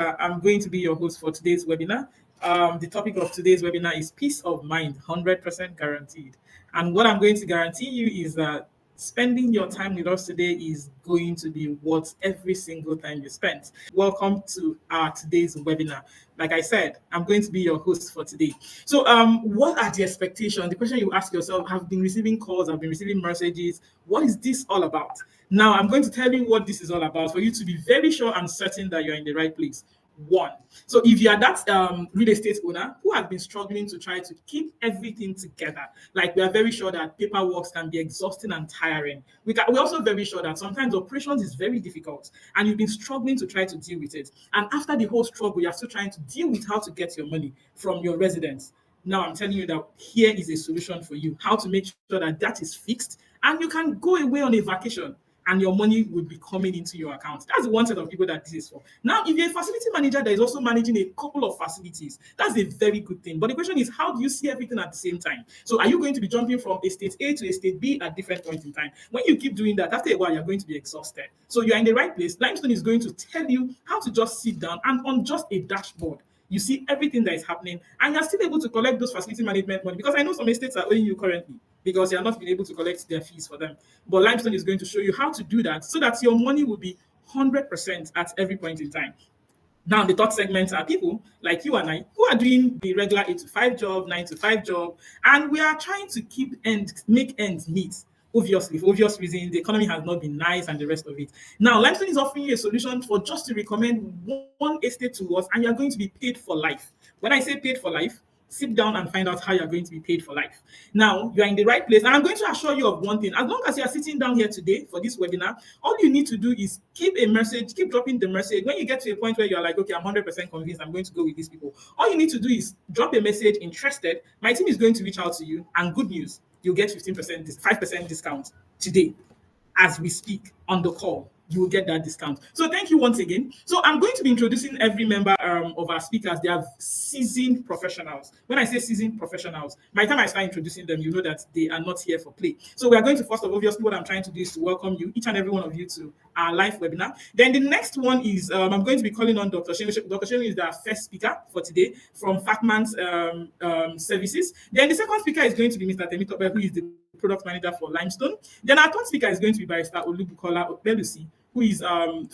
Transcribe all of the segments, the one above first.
I'm going to be your host for today's webinar. The topic of today's webinar is peace of mind, 100% guaranteed. And what I'm going to guarantee you is that spending your time with us today is going to be worth every single time you spent. Welcome to our today's webinar. Like I said, I'm going to be your host for today. So, what are the expectations? The question you ask yourself: I've been receiving calls, I've been receiving messages. What is this all about? Now, I'm going to tell you what this is all about for you to be very sure and certain that you're in the right place. One. So if you are that real estate owner who has been struggling to try to keep everything together, like we are very sure that paperwork can be exhausting and tiring. We're also very sure that sometimes operations is very difficult and you've been struggling to try to deal with it. And after the whole struggle, you're still trying to deal with how to get your money from your residents. Now I'm telling you that here is a solution for you, how to make sure that that is fixed and you can go away on a vacation and your money would be coming into your account. That's the one set of people that this is for. Now, if you're a facility manager that is also managing a couple of facilities, that's a very good thing. But the question is, how do you see everything at the same time? So, are you going to be jumping from estate A to estate B at different points in time? When you keep doing that, after a while, you're going to be exhausted. So, you're in the right place. Limestone is going to tell you how to just sit down and on just a dashboard you see everything that is happening, and you're still able to collect those facility management money because I know some estates are owing you currently because you are not being able to collect their fees for them. But Limestone is going to show you how to do that so that your money will be 100% at every point in time. Now, the third segment are people like you and I who are doing the regular 8 to 5 job, 9 to 5 job, and we are trying to make ends meet. Obviously, for obvious reasons, the economy has not been nice and the rest of it. Now, Limestone is offering you a solution for just to recommend one estate to us, and you're going to be paid for life. When I say paid for life, sit down and find out how you're going to be paid for life. Now, you are in the right place. And I'm going to assure you of one thing. As long as you are sitting down here today for this webinar, all you need to do is keep a message, keep dropping the message. When you get to a point where you're like, okay, I'm 100% convinced I'm going to go with these people, all you need to do is drop a message, interested. My team is going to reach out to you. And good news, you'll get 15%, 5% discount today as we speak on the call. You will get that discount. So thank you once again. So I'm going to be introducing every member of our speakers. They are seasoned professionals. When I say seasoned professionals, by the time I start introducing them, you know that they are not here for play. So we are going to first of all, obviously, what I'm trying to do is to welcome you, each and every one of you, to our live webinar. Then the next one is I'm going to be calling on Dr. Shenu. Dr. Shenu is the first speaker for today from Facman's Services. Then the second speaker is going to be Mr. Temitope, who is the product manager for Limestone. Then our third speaker is going to be Barrister Olubukola Opelusi, who is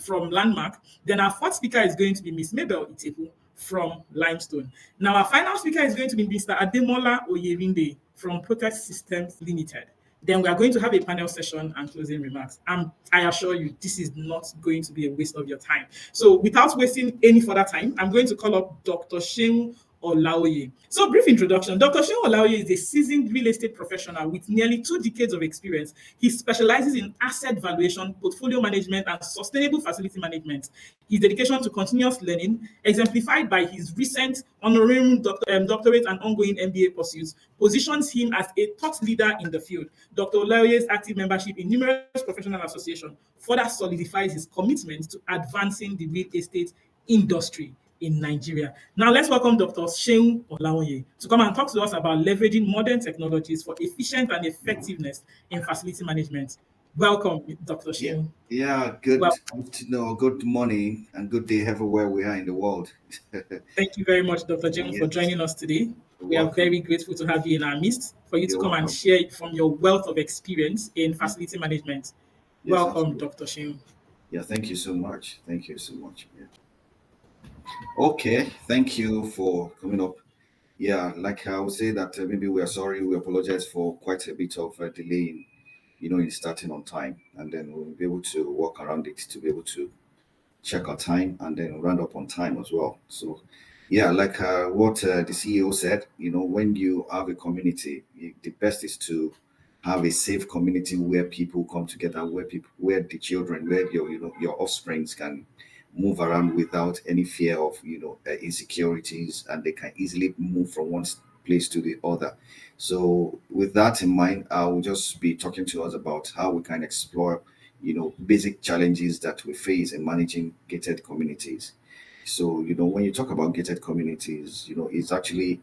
from Landmark. Then our fourth speaker is going to be Miss Mabel Itepu from Limestone. Now our final speaker is going to be Mr. Ademola Oyerinde from Protect Systems Limited. Then we are going to have a panel session and closing remarks. And I assure you, this is not going to be a waste of your time. So without wasting any further time, I'm going to call up Dr. Sheung Olaoye. So, brief introduction. Dr. Sheung Olaoye is a seasoned real estate professional with nearly 2 decades of experience. He specializes in asset valuation, portfolio management, and sustainable facility management. His dedication to continuous learning, exemplified by his recent honorarium doctorate and ongoing MBA pursuits, positions him as a thought leader in the field. Dr. Olaoye's active membership in numerous professional associations further solidifies his commitment to advancing the real estate industry in Nigeria. Now, let's welcome Dr. Sheung Olaoye to come and talk to us about leveraging modern technologies for efficient and effectiveness in facility management. Welcome, Dr. Yeah, Sheung. yeah. Well, Good to know. Good morning and good day everywhere we are in the world. thank you very much, Dr. Sheung, for Yes, joining us today. you're We are welcome. very grateful to have you in our midst for you to You're come and welcome. share from your wealth of experience in facility management. Yes, Welcome, absolutely. Dr. Sheung. Yeah, thank you so much. Thank you so much. Yeah. Okay, thank you for coming up. Yeah, like I would say that maybe we are sorry. We apologize for quite a bit of delay in, in starting on time, and then we'll be able to work around it to be able to check our time and then round up on time as well. So, yeah, like what the CEO said, when you have a community, the best is to have a safe community where people come together, where the children, where your offsprings can move around without any fear of insecurities, and they can easily move from one place to the other. So, with that in mind, I will just be talking to us about how we can explore basic challenges that we face in managing gated communities. So when you talk about gated communities, it's actually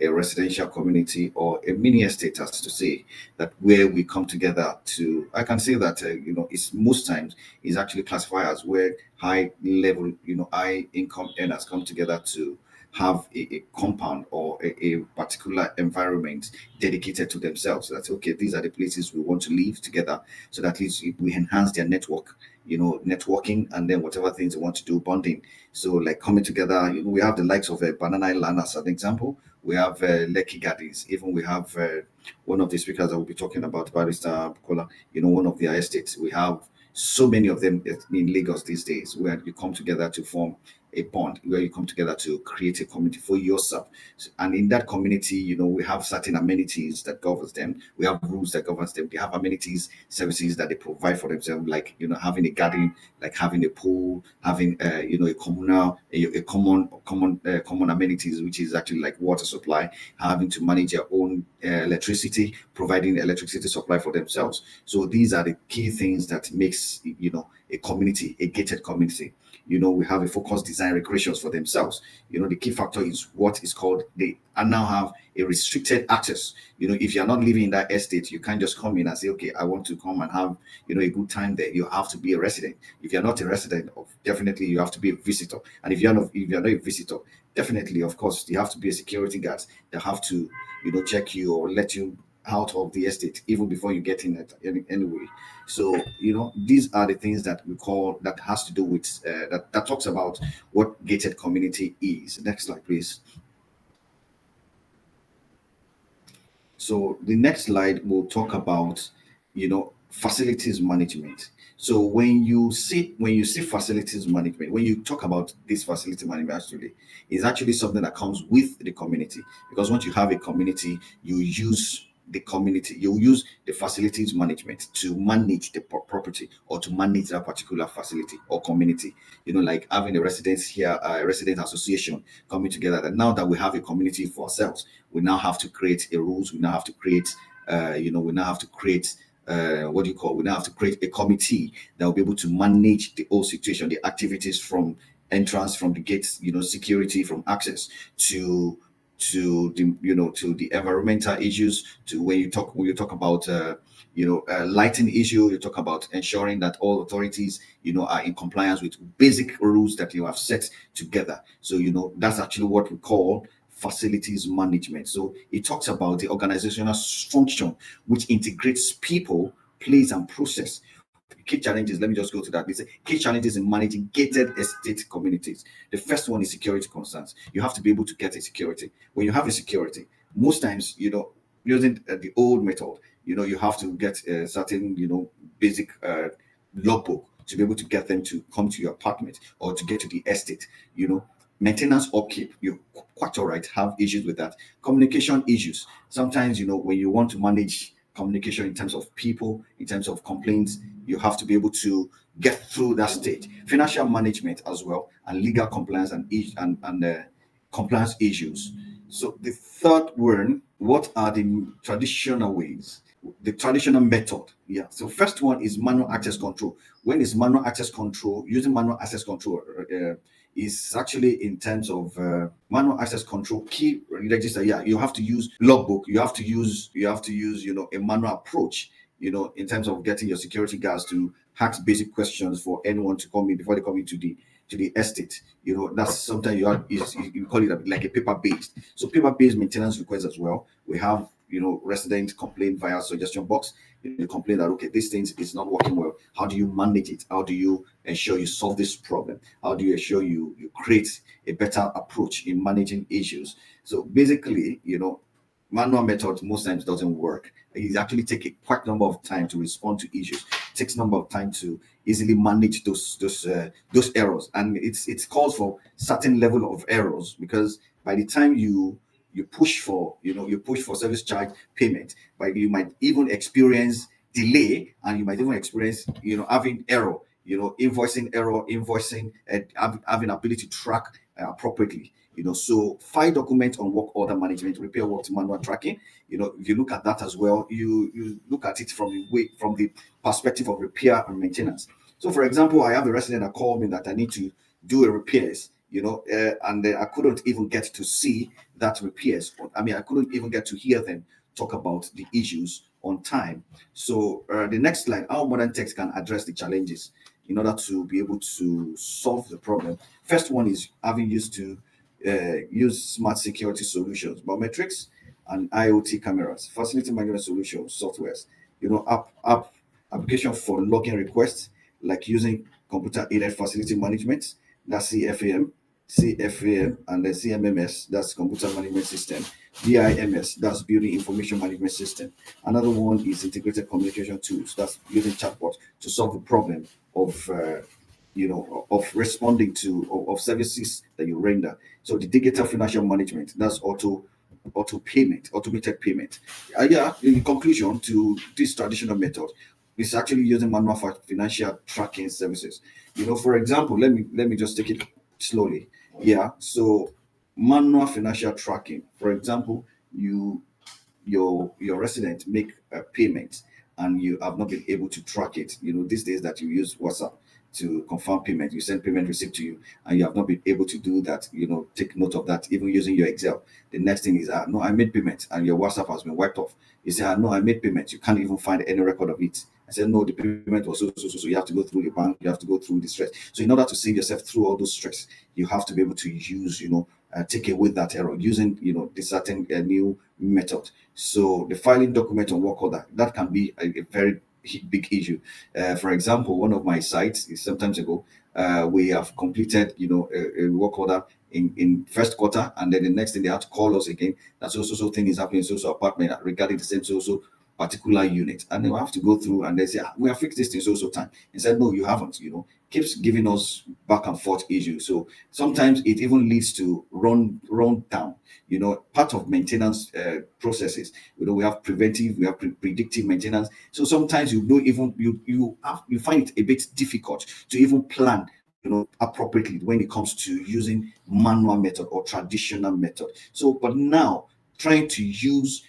a residential community or a mini estate, as to say, that where we come together to, I can say that, it's most times is actually classified as where high level, high income earners come together to have a compound or a particular environment dedicated to themselves. That's okay. These are the places we want to live together, so that at least we enhance their network, networking, and then whatever things they want to do, bonding. So like coming together, we have the likes of Banana Island as an example. We have Lekki Gardens. Even we have one of the speakers that will be talking about, Barrister Bukola, one of their estates. We have so many of them in Lagos these days, where you come together to form a bond, where you come together to create a community for yourself. And in that community, we have certain amenities that governs them. We have rules that governs them. They have amenities, services that they provide for themselves, like having a garden, like having a pool, having a communal, a common amenities, which is actually like water supply, having to manage their own electricity, providing electricity supply for themselves. So these are the key things that makes a community, a gated community. We have a focused design recreations for themselves. The key factor is what is called, they and now have a restricted access. If you're not living in that estate, you can't just come in and say, okay, I want to come and have a good time there. You have to be a resident. If you're not a resident, definitely you have to be a visitor. And if you're not a visitor, definitely, of course, you have to be a security guard. They have to check you or let you out of the estate even before you get in it anyway. So these are the things that we call, that has to do with that talks about what gated community is. Next slide, please. So the next slide will talk about, facilities management. So when you see facilities management, when you talk about this facility management, actually, is actually something that comes with the community. Because once you have a community, you use the facilities management to manage the property, or to manage that particular facility or community. Like having a residence here, a resident association coming together. That now that we have a community for ourselves, we now have to create a rules. We now have to create, we now have to create, what do you call? We now have to create a committee that will be able to manage the whole situation, the activities from entrance, from the gates, security, from access to the environmental issues, to when you talk about lighting issue, you talk about ensuring that all authorities are in compliance with basic rules that you have set together. So that's actually what we call facilities management. So it talks about the organizational function, which integrates people, place, and process. Key challenges, let me just go to that. They say key challenges in managing gated estate communities. The first one is security concerns. You have to be able to get a security. When you have a security, most times, using the old method, you have to get a certain, basic logbook to be able to get them to come to your apartment or to get to the estate. Maintenance upkeep, you quite all right have issues with that. Communication issues. Sometimes, when you want to manage communication in terms of people, in terms of complaints, you have to be able to get through that stage. Financial management as well, and legal compliance and compliance issues. So the third one, what are the traditional ways, the traditional method? Yeah. So first one is manual access control. When is manual access control? Using manual access control is actually in terms of manual access control key register. Yeah, you have to use logbook. You have to use a manual approach. In terms of getting your security guards to ask basic questions for anyone to come in before they come into the estate. That's sometimes you call it like a paper based. So paper based maintenance requests as well. We have resident complaint via suggestion box. You complain that okay, this thing is not working well. How do you manage it? How do you ensure you solve this problem? How do you ensure you create a better approach in managing issues? So basically, manual method most times doesn't work. It actually take a quite number of time to respond to issues. It takes number of time to easily manage those errors, and it calls for certain level of errors, because by the time you push for service charge payment, but you might even experience delay, and you might even experience having error, invoicing error, invoicing and having ability to track appropriately. So file document on work order management, repair work manual tracking. If you look at that as well, you look at it from the perspective of repair and maintenance. So for example, I have a resident that called me that I need to do a repairs and then I couldn't even get to see that repairs. I mean, I couldn't even get to hear them talk about the issues on time. So the next slide, how modern tech can address the challenges in order to be able to solve the problem. First one is having used to use smart security solutions, biometrics, and IoT cameras, facility management solutions, softwares, application for login requests, like using computer aided facility management, that's CFAM, and then CMMS, that's computer management system, BIMS, that's building information management system. Another one is integrated communication tools, that's using chatbot to solve the problem of of responding to of services that you render. So the digital financial management, that's auto payment, automated payment. Yeah, in conclusion, to this traditional method, it's actually using manual financial tracking services. For example, let me just take it slowly. Yeah, so manual financial tracking. For example, your resident make a payment and you have not been able to track it. These days that you use WhatsApp to confirm payment, you send payment receipt to you, and you have not been able to do that. Take note of that, even using your Excel. The next thing is, no, I made payment, and your WhatsApp has been wiped off. You say, no, I made payment. You can't even find any record of it. I said, no, the payment was so. You have to go through the bank, you have to go through the stress. So, in order to save yourself through all those stress, you have to be able to use, take away that error using, this certain new method. So the filing document on work order, that can be a very big issue. For example, one of my sites is sometimes ago, we have completed, a work order in first quarter, and then the next thing they have to call us again. That so thing is happening, so apartment regarding the same so particular unit, and then we have to go through and they say, we have fixed this in so time. And said, no, you haven't. Keeps giving us back and forth issues. So sometimes it even leads to run down. Part of maintenance processes. We have preventive, we have predictive maintenance. So sometimes you don't even you find it a bit difficult to even plan, appropriately when it comes to using manual method or traditional method. So, but now trying to use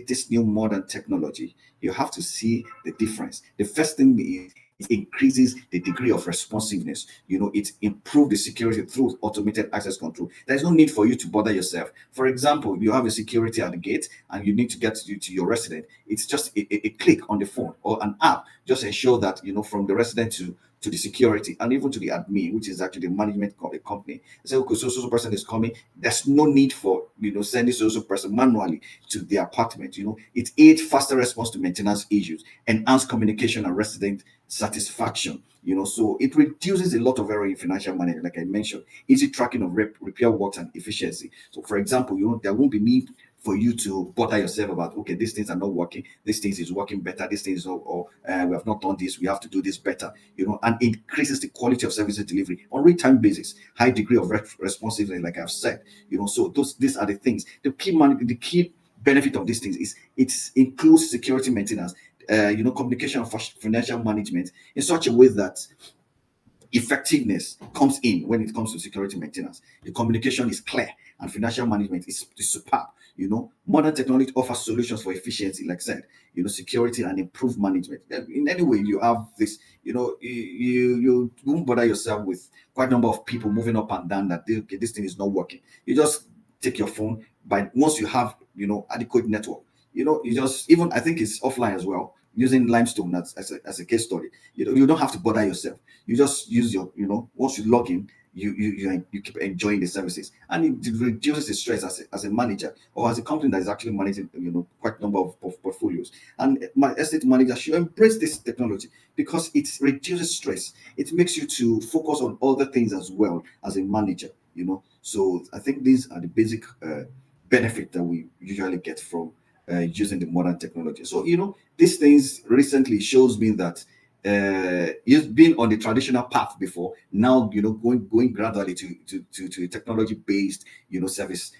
this new modern technology, you have to see the difference. The first thing is it increases the degree of responsiveness. It improves the security through automated access control. There's no need for you to bother yourself. For example, you have a security at the gate and you need to get to your resident. It's just a click on the phone or an app. Just ensure that, from the resident to the security and even to the admin, which is actually the management company. Say, okay, so person is coming. There's no need for sending so person manually to the apartment. It aids faster response to maintenance issues, enhance communication and resident satisfaction. So it reduces a lot of error in financial management, like I mentioned, easy tracking of repair works and efficiency. So, for example, there won't be need for you to bother yourself about, okay, these things are not working, this thing is working better, this thing is not, or we have not done this, we have to do this better, and increases the quality of services delivery on real-time basis, high degree of responsiveness, like I've said. So these are the things. The key benefit of these things is it includes security maintenance, communication and financial management in such a way that effectiveness comes in when it comes to security maintenance. The communication is clear and financial management is superb. Modern technology offers solutions for efficiency, like I said, security and improved management. In any way, you have this, you won't bother yourself with quite a number of people moving up and down that okay, this thing is not working. You just take your phone, but once you have, adequate network, you just, even I think it's offline as well, using limestone as a case study. You don't have to bother yourself. You just use your, once you log in, you keep enjoying the services, and it reduces the stress as a manager or as a company that is actually managing, quite a number of portfolios. And my estate manager should embrace this technology because it reduces stress. It makes you to focus on other things as well as a manager. So I think these are the basic benefit that we usually get from using the modern technology. So these things recently shows me that you've been on the traditional path before. Now going gradually to a technology based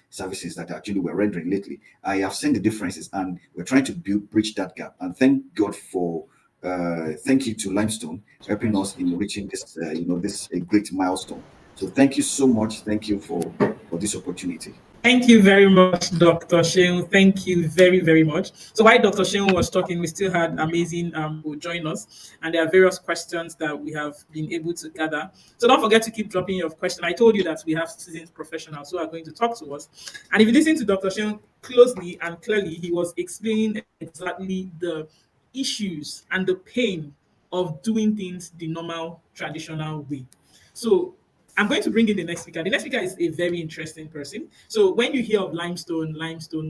services that actually we're rendering lately. I have seen the differences, and we're trying to bridge that gap. And thank God for. Thank you to Limestone helping us in reaching this a great milestone. So thank you so much. Thank you for this opportunity. Thank you very much, Dr. Sheung. Thank you very, very much. So while Dr. Sheung was talking, we still had amazing who join us, and there are various questions that we have been able to gather. So don't forget to keep dropping your question. I told you that we have seasoned professionals who are going to talk to us. And if you listen to Dr. Sheung closely and clearly, he was explaining exactly the issues and the pain of doing things the normal, traditional way. So I'm going to bring in the next speaker. The next speaker is a very interesting person. So when you hear of limestone,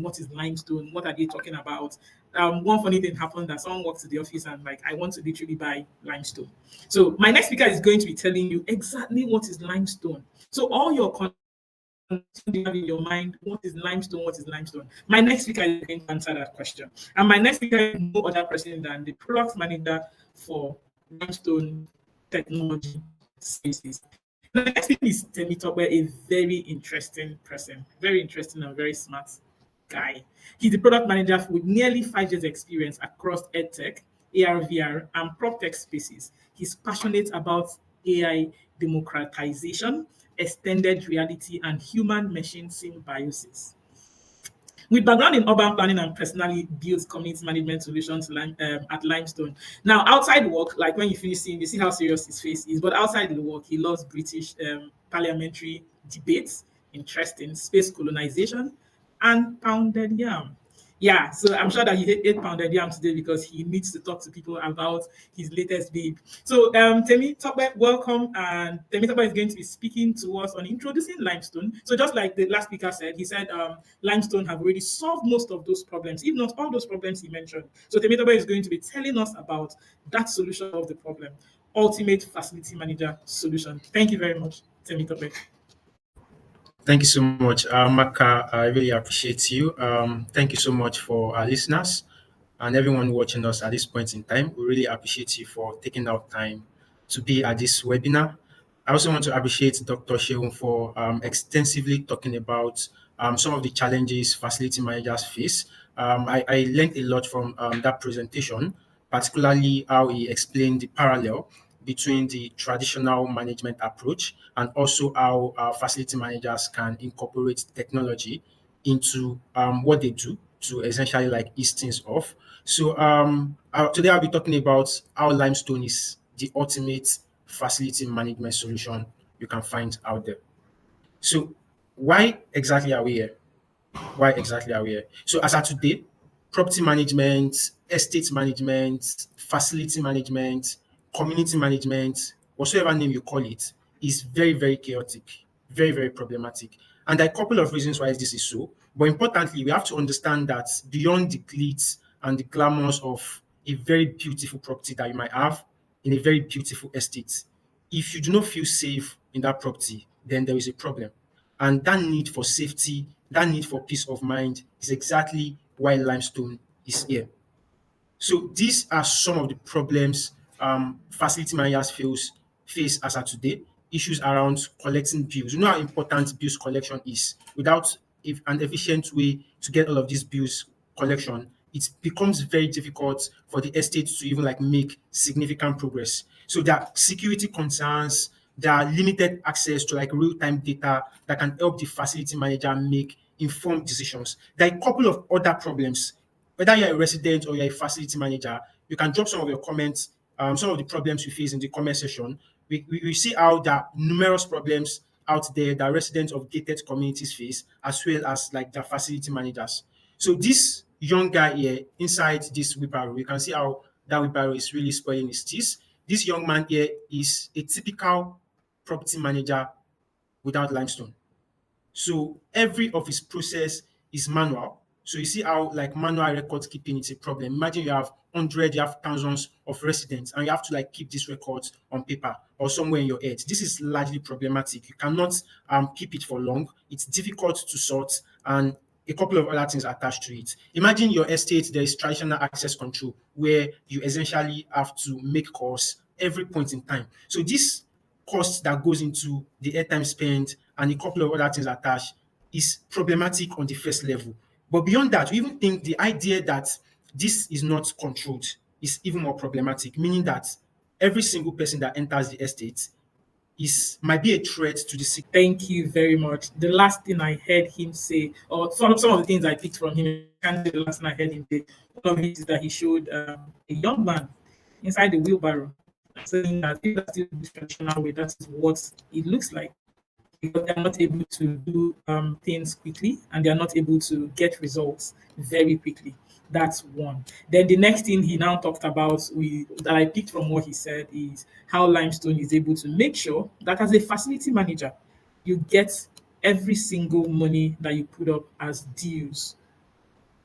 what is limestone? What are they talking about? One funny thing happened that someone walked to the office and like, I want to literally buy limestone. So my next speaker is going to be telling you exactly what is limestone. So all your you have in your mind, what is limestone? What is limestone? My next speaker is going to answer that question. And my next speaker is no other person than the product manager for limestone technology services. Now, the next speaker is Temitope, a very interesting person, very interesting and very smart guy. He's the product manager with nearly 5 years experience across EdTech, AR, VR, and PropTech spaces. He's passionate about AI democratization, extended reality, and human machine symbiosis. With background in urban planning and personally built community management solutions at Limestone. Now, outside work, like when you finish seeing, you see how serious his face is, but outside the work, he loves British parliamentary debates, interesting space colonization, and pounded yam. Yeah, so I'm sure that he ate pounded yam today because he needs to talk to people about his latest babe. So, Temi Tokbe, welcome. And Temi Tokbe is going to be speaking to us on introducing limestone. So, just like the last speaker said, he said limestone have already solved most of those problems, if not all those problems he mentioned. So, Temi Tokbe is going to be telling us about that solution of the problem, ultimate facility manager solution. Thank you very much, Temi Tokbe. Thank you so much, Maka. I really appreciate you. Thank you so much for our listeners and everyone watching us at this point in time. We really appreciate you for taking out time to be at this webinar. I also want to appreciate Dr. Sheung for extensively talking about some of the challenges facility managers face. I learned a lot from that presentation, particularly how he explained the parallel between the traditional management approach and also how facility managers can incorporate technology into what they do to essentially like ease things off. So today I'll be talking about how Limestone is the ultimate facility management solution you can find out there. So why exactly are we here? Why exactly are we here? So as of today, property management, estate management, facility management, community management, whatsoever name you call it, is very, very chaotic, very, very problematic. And there are a couple of reasons why this is so. But importantly, we have to understand that beyond the glitz and the glamours of a very beautiful property that you might have in a very beautiful estate, if you do not feel safe in that property, then there is a problem. And that need for safety, that need for peace of mind is exactly why limestone is here. So these are some of the problems facility managers face as of today. Issues around collecting bills. You know how important bills collection is. Without if an efficient way to get all of these bills collection, it becomes very difficult for the estate to even like make significant progress. So there are security concerns, there are limited access to like real-time data that can help the facility manager make informed decisions. There are a couple of other problems whether you're a resident or you're a facility manager, you can drop some of your comments, some of the problems you face in the comment section. We see how there are numerous problems out there that residents of gated communities face, as well as like the facility managers. So this young guy here inside this wheelbarrow, you can see how that wheelbarrow is really spoiling his teeth. This young man here is a typical property manager without limestone. So every of his process is manual. So you see how like manual record keeping is a problem. Imagine you have hundred, you have thousands of residents, and you have to like keep these records on paper or somewhere in your head. This is largely problematic. You cannot keep it for long. It's difficult to sort, and a couple of other things attached to it. Imagine your estate, there is traditional access control where you essentially have to make calls every point in time. So this cost that goes into the airtime spent and a couple of other things attached is problematic on the first level. But beyond that, we even think the idea that this is not controlled is even more problematic, meaning that every single person that enters the estate is might be a threat to the Thank you very much. The last thing I heard him say, or some of the things I picked from him, I can't say the last thing I heard him say. One of it is that he showed a young man inside the wheelbarrow, saying that if that's still the traditional way, that is what it looks like, because they're not able to do things quickly and they're not able to get results very quickly. That's one. Then the next thing he now talked about, that I picked from what he said, is how Limestone is able to make sure that as a facility manager, you get every single money that you put up as dues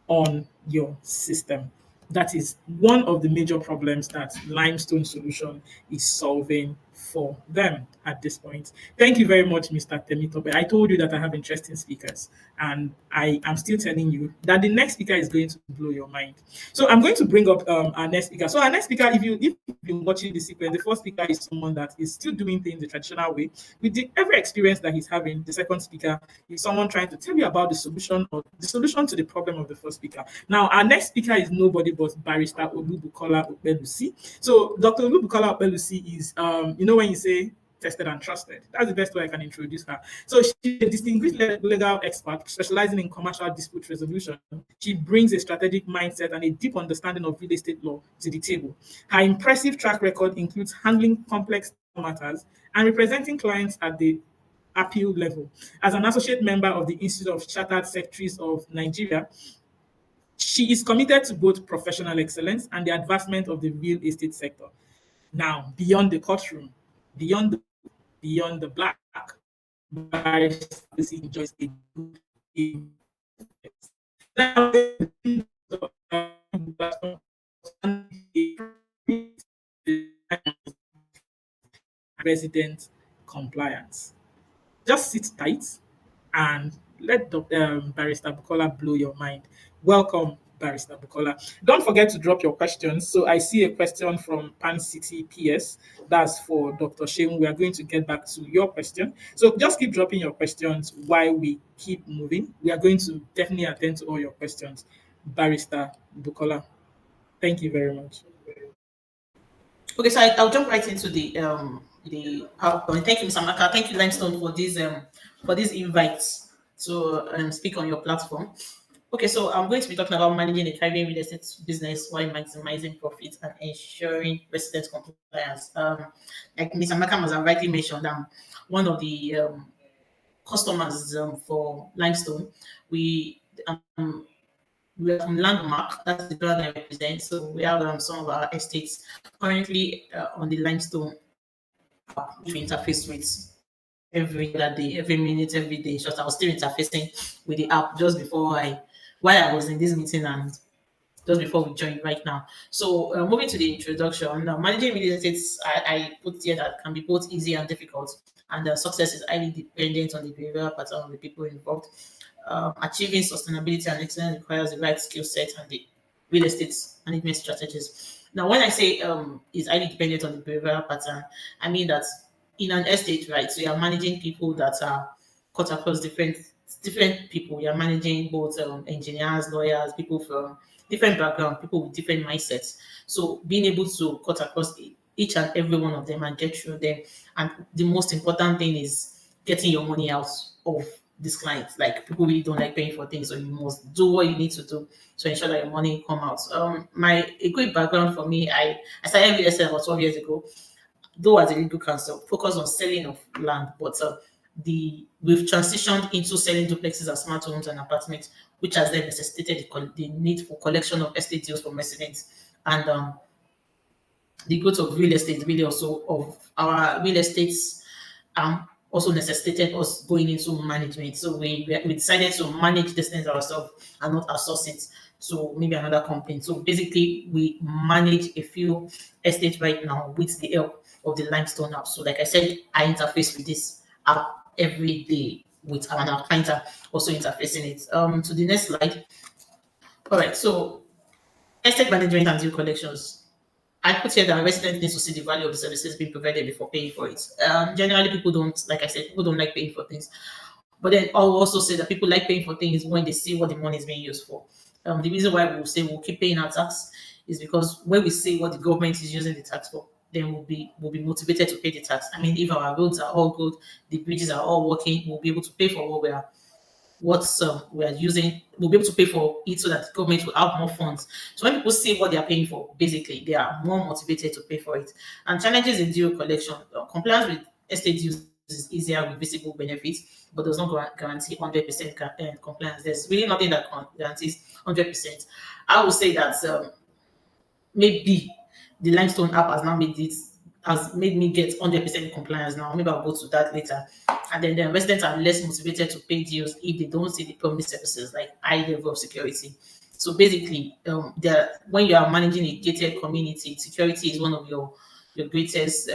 on your system. That is one of the major problems that Limestone Solution is solving for them at this point. Thank you very much, Mr. Temitope. I told you that I have interesting speakers, and I am still telling you that the next speaker is going to blow your mind. So I'm going to bring up our next speaker. So our next speaker, if you've been watching the sequence, the first speaker is someone that is still doing things the traditional way. With every experience that he's having, the second speaker is someone trying to tell you about the solution to the problem of the first speaker. Now, our next speaker is nobody but Barrister Olubukola Opelusi. So, Dr. Olubukola Opelusi is, when you say tested and trusted, that's the best way I can introduce her. So, she's a distinguished legal expert specializing in commercial dispute resolution. She brings a strategic mindset and a deep understanding of real estate law to the table. Her impressive track record includes handling complex matters and representing clients at the appeal level. As an associate member of the Institute of Chartered Secretaries of Nigeria, she is committed to both professional excellence and the advancement of the real estate sector. Now, beyond the courtroom, beyond the black, Barrister enjoys a good game. Now, resident compliance. Just sit tight and let Barrister Bukola blow your mind. Welcome, Barrister Bukola. Don't forget to drop your questions. So I see a question from Pan City PS. That's for Dr. Sheung. We are going to get back to your question. So just keep dropping your questions while we keep moving. We are going to definitely attend to all your questions. Barrister Bukola, thank you very much. Okay, so I'll jump right into the PowerPoint. Thank you, Mr. Maka. Thank you, Limestone, for these invites to speak on your platform. Okay, so I'm going to be talking about managing a thriving real estate business while maximizing profits and ensuring resident compliance. Like Mr. Maka has rightly mentioned, one of the customers for Limestone. We are from Landmark, that's the brand I represent. So we have some of our estates currently on the Limestone app, which we interface with every other day, every minute, every day. Just I was still interfacing with the app just while I was in this meeting and just before we joined right now. So moving to the introduction, managing real estate, I put here that can be both easy and difficult, and success is highly dependent on the behavioral pattern of the people involved. Achieving sustainability and excellence requires the right skill set and the real estate management strategies. Now, when I say is highly dependent on the behavioral pattern, I mean that in an estate, right? So you are managing people that are cut across different people. You are managing both engineers, lawyers, people from different background, people with different mindsets. So being able to cut across each and every one of them and get through them. And the most important thing is getting your money out of these clients. Like people really don't like paying for things, so you must do what you need to do to ensure that your money come out. A quick background for me, I started real estate about 12 years ago, though as a legal counsel, focused on selling of land, but we've transitioned into selling duplexes and smart homes and apartments, which has then necessitated the need for collection of estate deals from residents. And the growth of real estate, really also of our real estates, also necessitated us going into management. So we decided to manage this things ourselves and not outsource it to maybe another company. So basically, we manage a few estates right now with the help of the Limestone app. So like I said, I interface with this app every day with our clients are also interfacing it. To the next slide. All right, so estate management and deal collections. I put here that residents need to see the value of the services being provided before paying for it. Generally, people don't, like I said, people don't like paying for things. But then I'll also say that people like paying for things when they see what the money is being used for. The reason why we'll say we'll keep paying our tax is because when we see what the government is using the tax for, then we'll be motivated to pay the tax. I mean, if our roads are all good, the bridges are all working, we'll be able to pay for what we are using. We'll be able to pay for it so that the government will have more funds. So when people see what they are paying for, basically they are more motivated to pay for it. And challenges in due collection, compliance with estate use is easier with visible benefits, but does not guarantee 100% compliance. There's really nothing that guarantees 100%. I would say that maybe the limestone app has made me get 100% compliance now. Maybe I'll go to that later. And then the residents are less motivated to pay deals if they don't see the promised services like high level of security. So basically, when you are managing a gated community, security is one of your greatest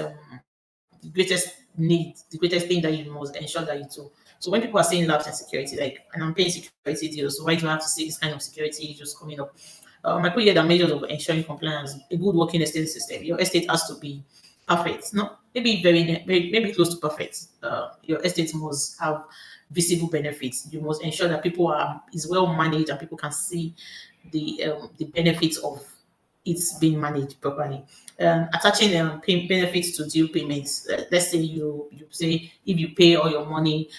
need, the greatest thing that you must ensure that you do. So when people are saying lapse in security, like, and I'm paying security deals, so why do I have to see this kind of security issues coming up? I put here the measures of ensuring compliance, a good working estate system. Your estate has to be perfect, not maybe maybe close to perfect. Your estate must have visible benefits. You must ensure that people are is well managed and people can see the benefits of it's being managed properly. Attaching benefits to due payments. Let's say you say if you pay all your money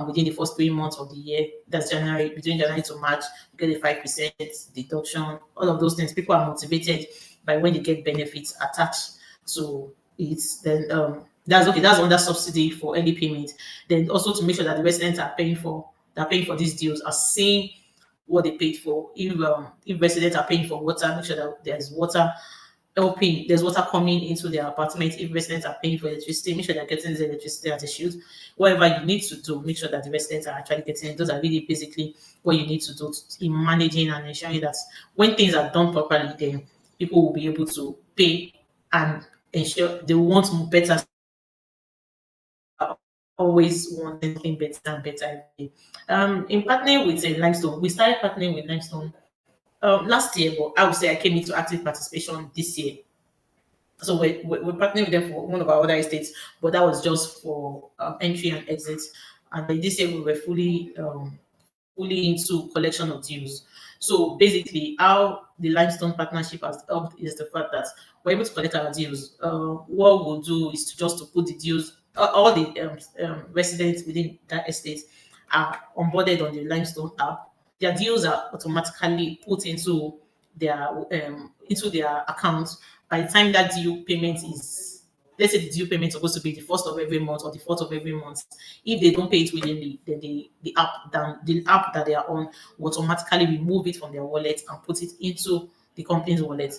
within the first 3 months of the year, that's January, between January to March, you get a 5% deduction. All of those things, people are motivated by when they get benefits attached to it. Then that's okay. That's under subsidy for early payment. Then also to make sure that the residents are paying for these deals are seeing what they paid for. If residents are paying for water, make sure that there's water coming into their apartment. If residents are paying for electricity, make sure they're getting the electricity as they should. Whatever you need to do, make sure that the residents are actually getting it. Those are really basically what you need to do in managing and ensuring that when things are done properly, then people will be able to pay and ensure they want better always wanting something better and better every day. In partnering with Limestone, we started partnering with Limestone last year, but I would say I came into active participation this year. So we're partnering with them for one of our other estates, but that was just for entry and exit. And then this year we were fully into collection of dues. So basically, how the limestone partnership has helped is the fact that we're able to collect our dues. What we'll do is just to put the dues, all the residents within that estate are onboarded on the limestone app. Their dues are automatically put into their account. By the time that due payment is, let's say the due payment is supposed to be the first of every month or the fourth of every month. If they don't pay it willingly, then the app that they are on will automatically remove it from their wallet and put it into the company's wallet.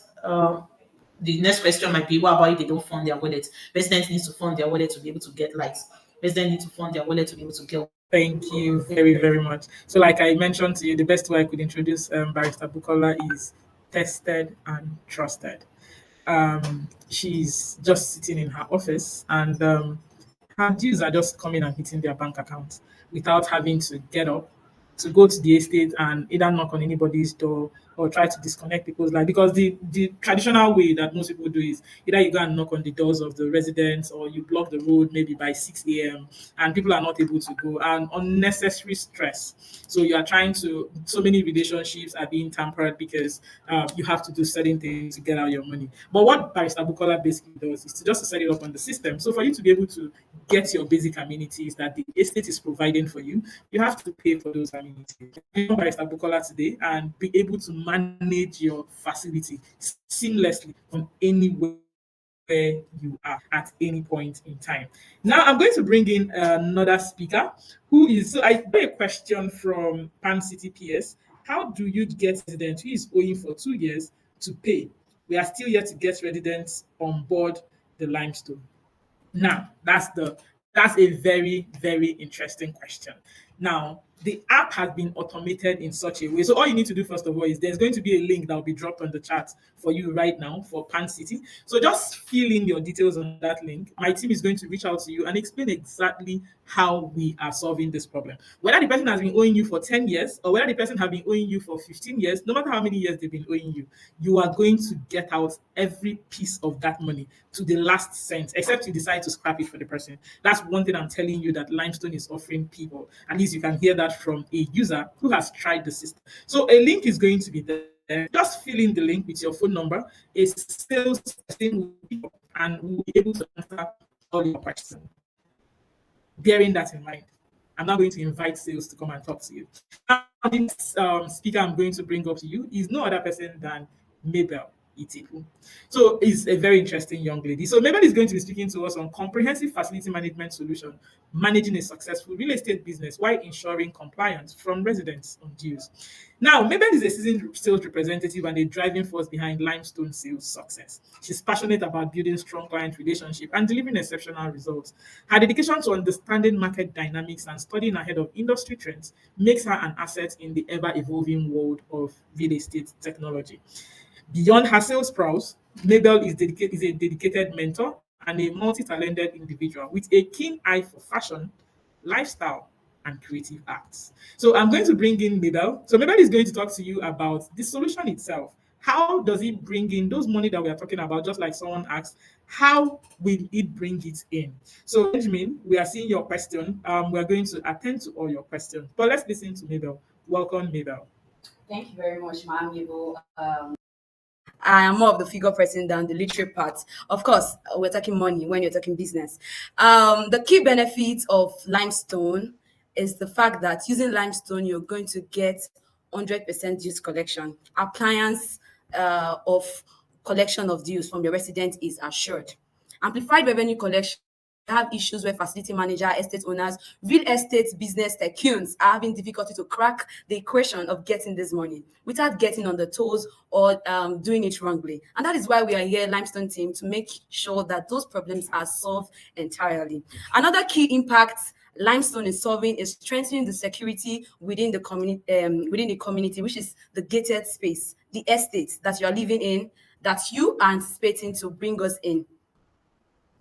The next question might be, what about if they don't fund their wallet? Residents need to fund their wallet to be able to get lights. Residents need to fund their wallet to be able to get. Thank you very, very much. So, like I mentioned to you, the best way I could introduce Barrister Bukola is tested and trusted. She's just sitting in her office, and her dues are just coming and hitting their bank account without having to get up to go to the estate and either knock on anybody's door or try to disconnect people's life. Because the traditional way that most people do is either you go and knock on the doors of the residents or you block the road maybe by 6 a.m. and people are not able to go, and unnecessary stress. So you are trying to, so many relationships are being tampered because you have to do certain things to get out your money. But what Barrister Bukola basically does is to just to set it up on the system. So for you to be able to get your basic amenities that the estate is providing for you, you have to pay for those amenities. You can Barrister Bukola today and be able to manage your facility seamlessly from anywhere where you are at any point in time. Now I'm going to bring in another speaker who is, so I got a question from Pan City PS. How do you get resident who is owing for 2 years to pay? We are still yet to get residents on board the limestone. Now, that's a very, very interesting question. Now, the app has been automated in such a way. So all you need to do first of all is there's going to be a link that will be dropped on the chat for you right now for Pan City. So just fill in your details on that link. My team is going to reach out to you and explain exactly how we are solving this problem. Whether the person has been owing you for 10 years or whether the person has been owing you for 15 years, no matter how many years they've been owing you, you are going to get out every piece of that money to the last cent, except you decide to scrap it for the person. That's one thing I'm telling you that Limestone is offering people. At least you can hear that from a user who has tried the system. So a link is going to be there. just fill in the link with your phone number. A sales person will pick up and will be able to answer all your questions. Bearing that in mind, I'm now going to invite sales to come and talk to you. Now, this speaker I'm going to bring up to you is no other person than Mabel Itiku. So, is a very interesting young lady. So, Mabel is going to be speaking to us on comprehensive facility management solution, managing a successful real estate business while ensuring compliance from residents on dues. Now, Mabel is a seasoned sales representative and a driving force behind Limestone sales success. She's passionate about building strong client relationship and delivering exceptional results. Her dedication to understanding market dynamics and studying ahead of industry trends makes her an asset in the ever-evolving world of real estate technology. Beyond her sales prowess, Mabel is a dedicated mentor and a multi-talented individual with a keen eye for fashion, lifestyle, and creative arts. So I'm going to bring in Mabel. So Mabel is going to talk to you about the solution itself. How does it bring in those money that we are talking about? Just like someone asked, how will it bring it in? So Benjamin, we are seeing your question. We are going to attend to all your questions. But let's listen to Mabel. Welcome, Mabel. Thank you very much, ma'am. I am more of the figure person than the literary part. Of course, we're talking money when you're talking business. The key benefits of limestone is the fact that using limestone, you're going to get 100% dues collection. Appliance of collection of dues from your resident is assured. Amplified revenue collection have issues where facility manager, estate owners, real estate business tycoons are having difficulty to crack the equation of getting this money without getting on the toes or doing it wrongly. And that is why we are here, Limestone team, to make sure that those problems are solved entirely. Another key impact Limestone is solving is strengthening the security within the community, which is the gated space, the estate that you are living in, that you are anticipating to bring us in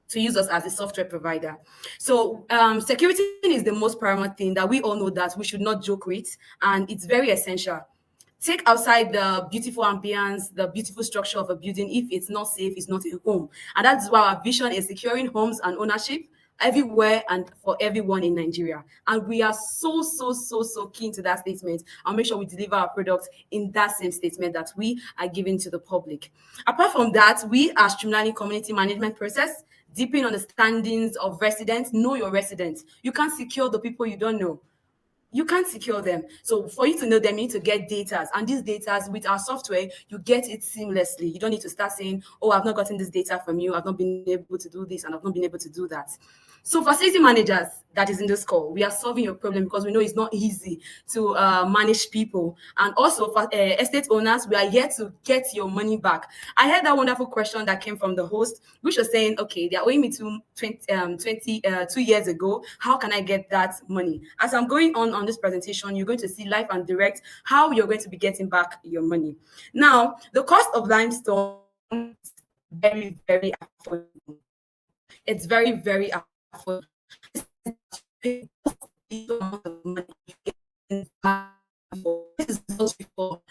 to use us as a software provider. So security is the most paramount thing that we all know that we should not joke with, and it's very essential. Take outside the beautiful ambience, the beautiful structure of a building. If it's not safe, it's not a home. And that's why our vision is securing homes and ownership everywhere and for everyone in Nigeria. And we are so keen to that statement. I'll make sure we deliver our products in that same statement that we are giving to the public. Apart from that, we are streamlining community management process, deepening understandings of residents. Know your residents. You can't secure the people you don't know. You can't secure them. So for you to know them, you need to get data. And these data with our software, you get it seamlessly. You don't need to start saying, oh, I've not gotten this data from you. I've not been able to do this and I've not been able to do that. So facility managers that is in this call, we are solving your problem because we know it's not easy to manage people. And also for estate owners, we are here to get your money back. I heard that wonderful question that came from the host, which was saying, okay, they're owing me 2 years ago. How can I get that money? As I'm going on this presentation, you're going to see live and direct how you're going to be getting back your money. Now, the cost of limestone is very affordable. It's very affordable. This is just before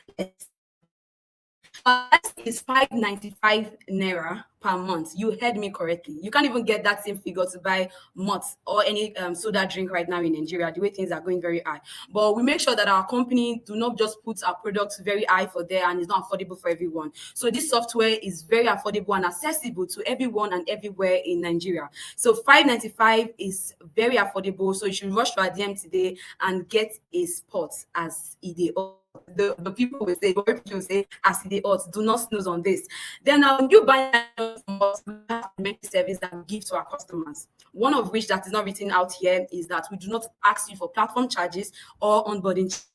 is 595 naira per month. You heard me correctly. You can't even get that same figure to buy malt or any soda drink right now in Nigeria, the way things are going very high. But we make sure that our company do not just put our products very high for there and it's not affordable for everyone. So this software is very affordable and accessible to everyone and everywhere in Nigeria. So 595 is very affordable. So you should rush to our DM today and get a spot as EDO. The people will say, people will say, as they ought, do not snooze on this. Then you buy from us, we have many services that we give to our customers. One of which that is not written out here is that we do not ask you for platform charges or onboarding charges.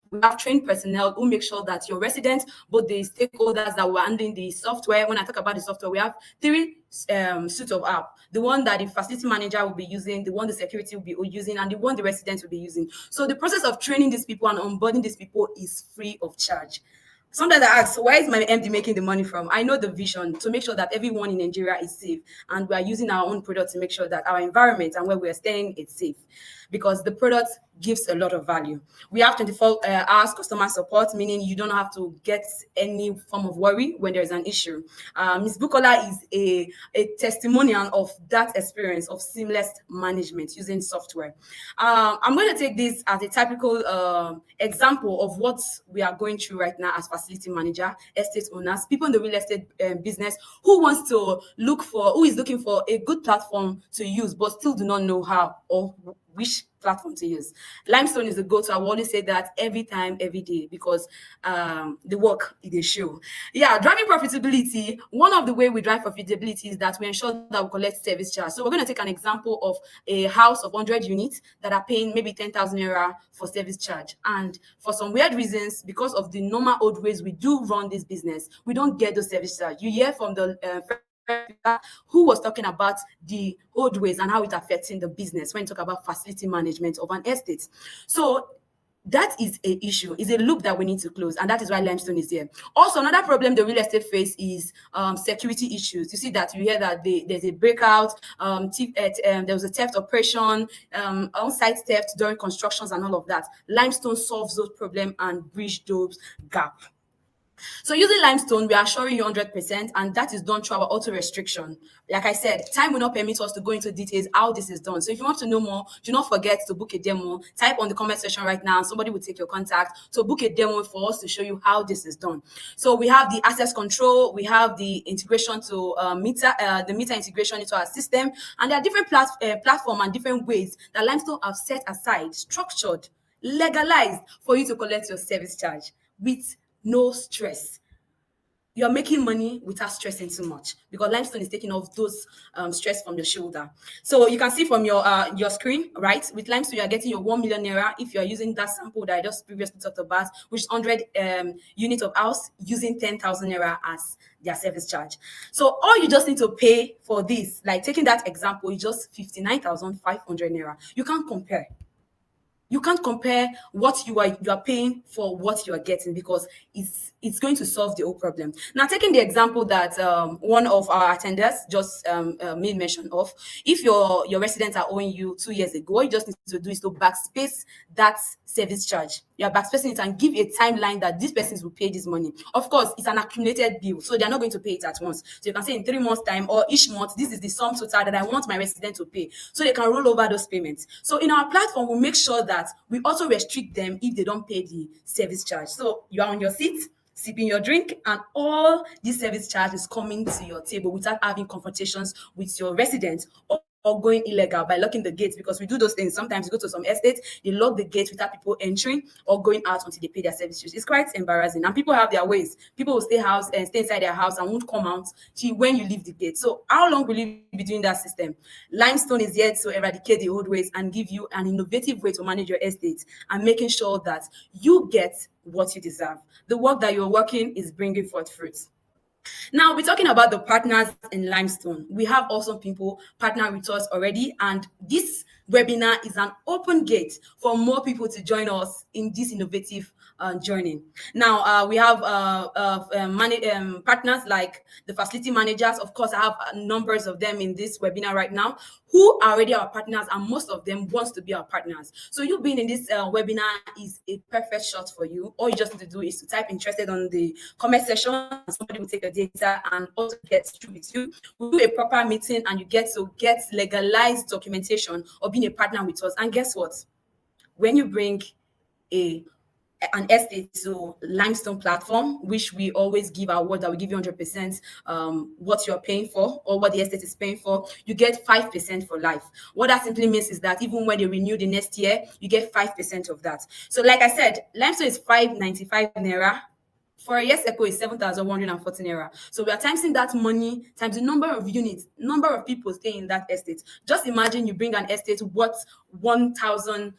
We have trained personnel who make sure that your residents, both the stakeholders that were handling the software, when I talk about the software, we have three suites of app. The one that the facility manager will be using, the one the security will be using, and the one the residents will be using. So the process of training these people and onboarding these people is free of charge. Sometimes I ask, where is my MD making the money from? I know the vision to make sure that everyone in Nigeria is safe, and we are using our own product to make sure that our environment and where we are staying is safe. because the product gives a lot of value. We have 24 hours customer support, meaning you don't have to get any form of worry when there's an issue. Ms. Bukola is a testimonial of that experience of seamless management using software. I'm going to take this as a typical example of what we are going through right now as facility manager, estate owners, people in the real estate business who is looking for a good platform to use, but still do not know how or which platform to use. Limestone is the go-to. I will always say that every time, every day, because the work is a show. Yeah, driving profitability. One of the way we drive profitability is that we ensure that we collect service charge. So we're going to take an example of a house of 100 units that are paying maybe 10,000 naira for service charge. And for some weird reasons, because of the normal old ways we do run this business, we don't get those service charge. You hear from the who was talking about the old ways and how it's affecting the business when you talk about facility management of an estate. So that is a issue, is a loop that we need to close, and that is why Limestone is here. Also, another problem the real estate face is security issues. You see that you hear that there's a breakout, there was a theft operation, on-site theft during constructions and all of that. Limestone solves those problems and bridge those gaps. So using Limestone, we are assuring you 100%, and that is done through our auto restriction. Like I said, time will not permit us to go into details how this is done. So if you want to know more, do not forget to book a demo. Type on the comment section right now, and somebody will take your contact to book a demo for us to show you how this is done. So we have the access control, we have the integration to the meter integration into our system, and there are different platform and different ways that Limestone have set aside, structured, legalized for you to collect your service charge with no stress. You're making money without stressing too much because Limestone is taking off those stress from your shoulder. So you can see from your screen, right? With Limestone, you're getting your 1 million naira if you're using that sample that I just previously talked about, which is 100 units of house using 10,000 naira as their service charge. So all you just need to pay for this, like taking that example, is just 59,500 naira. You can't compare. You can't compare what you are paying for what you are getting because it's going to solve the whole problem. Now, taking the example that one of our attenders just made mention of, if your residents are owing you 2 years ago, all you just need to do is to backspace that service charge. You are backspacing it and give a timeline that these persons will pay this money. Of course, it's an accumulated bill, so they're not going to pay it at once. So you can say in 3 months' time or each month, this is the sum total that I want my resident to pay, so they can roll over those payments. So in our platform, we make sure that we also restrict them if they don't pay the service charge. So you are on your seat, sipping your drink, and all this service charge is coming to your table without having confrontations with your residents or going illegal by locking the gates, because we do those things. Sometimes you go to some estates, they lock the gates without people entering or going out until they pay their service charge. It's quite embarrassing, and people have their ways. People will stay inside their house and won't come out till when you leave the gate. So how long will you be doing that system? Limestone is here to eradicate the old ways and give you an innovative way to manage your estate and making sure that you get what you deserve. The work that you're working is bringing forth fruits. Now, we're talking about the partners in Limestone. We have awesome people partner with us already, and this webinar is an open gate for more people to join us in this innovative journey. Now, we have partners like the facility managers. Of course, I have numbers of them in this webinar right now who are already our partners, and most of them wants to be our partners. So you being in this webinar is a perfect shot for you. All you just need to do is to type interested on the comment section, and somebody will take your data and also get through with you. We'll do a proper meeting, and you get to get legalized documentation of being a partner with us. And guess what? When you bring an estate to Limestone platform, which we always give our word that we give you 100% what you're paying for or what the estate is paying for, you get 5% for life. What that simply means is that even when they renew the next year, you get 5% of that. So like I said, Limestone is 595 naira. For a year's echo is 7,140 naira. So we are timesing that money times the number of units, number of people staying in that estate. Just imagine you bring an estate worth 1,000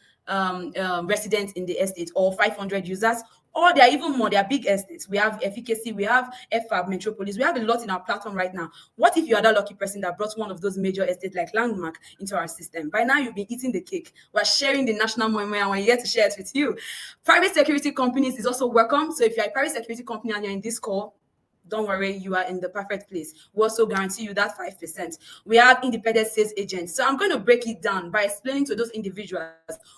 residents in the estate or 500 users, or there are even more. There are big estates. We have Efficacy, we have FAB, Metropolis. We have a lot in our platform right now. What if you are that lucky person that brought one of those major estates like Landmark into our system? By now, you've been eating the cake. We're sharing the national moment, and we're here to share it with you. Private security companies is also welcome. So if you're a private security company and you're in this call, don't worry, you are in the perfect place. We also guarantee you that 5%. We have independent sales agents. So I'm going to break it down by explaining to those individuals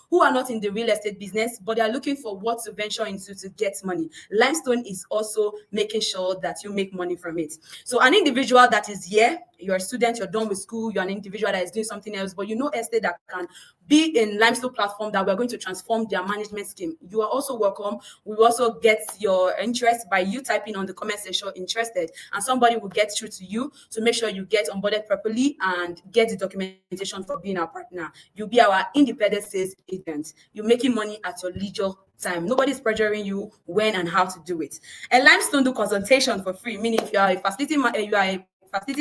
who are not in the real estate business, but they are looking for what to venture into to get money. Limestone is also making sure that you make money from it. So an individual that is here, you're a student, you're done with school, you're an individual that is doing something else, but you know estate that can be in Limestone platform that we're going to transform their management scheme. You are also welcome. We will also get your interest by you typing on the comment section interested, and somebody will get through to you to make sure you get onboarded properly and get the documentation for being our partner. You'll be our independent sales agent. You're making money at your leisure time. Nobody's pressuring you when and how to do it. And Limestone do consultation for free, meaning if you are a facility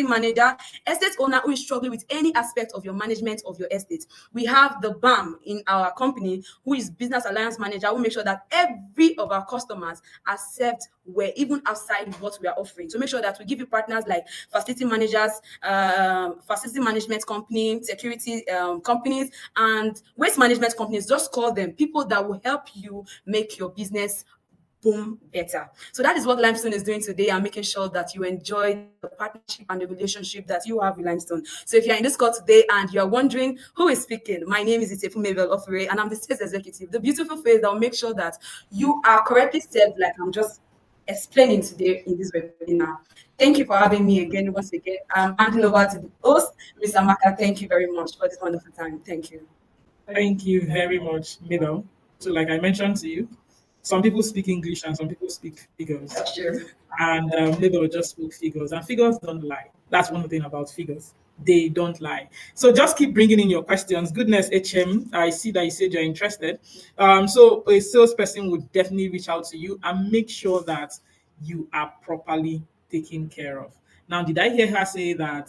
manager, estate owner who is struggling with any aspect of your management of your estate. We have the BAM in our company, who is business alliance manager, who make sure that every of our customers are served well, even outside what we are offering. To make sure that we give you partners like facility managers, facility management company, security companies, and waste management companies. Just call them people that will help you make your business boom better. So that is what Limestone is doing today, and making sure that you enjoy the partnership and the relationship that you have with Limestone. So if you're in this call today and you're wondering who is speaking, my name is Itefu Mabel Ofure, and I'm the sales executive, the beautiful face that will make sure that you are correctly served, like I'm just explaining today in this webinar. Thank you for having me again. Once again, I'm handing over to the host, Mr. Maka. Thank you very much for this wonderful time. Thank you. Thank you very much, Mabel. So, like I mentioned to you, some people speak English and some people speak figures. That's true. And Mabel just spoke figures, and figures don't lie. That's one thing about figures. They don't lie. So just keep bringing in your questions. Goodness, HM, I see that you said you're interested. So a salesperson would definitely reach out to you and make sure that you are properly taken care of. Now, did I hear her say that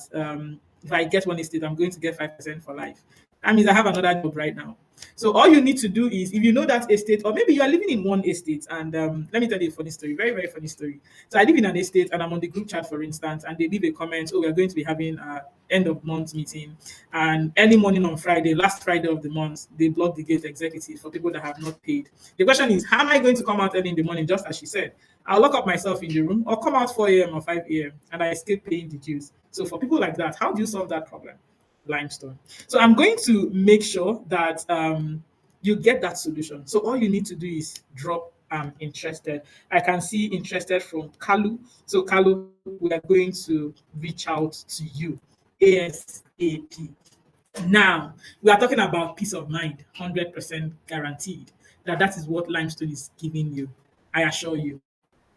if I get one estate, I'm going to get 5% for life? That means I have another job right now. So all you need to do is, if you know that estate, or maybe you are living in one estate, and let me tell you a funny story, very very funny story. So I live in an estate, and I'm on the group chat, for instance, and they leave a comment, "Oh, we are going to be having a end of month meeting, and early morning on Friday, last Friday of the month, they block the gate executive for people that have not paid." The question is, how am I going to come out early in the morning? Just as she said, I'll lock up myself in the room, or come out 4 a.m. or 5 a.m. and I escape paying the dues. So for people like that, how do you solve that problem? Limestone. So I'm going to make sure that you get that solution. So all you need to do is drop interested. I can see interested from Kalu. So Kalu, we are going to reach out to you ASAP. Now we are talking about peace of mind, 100% guaranteed. That is what Limestone is giving you. I assure you.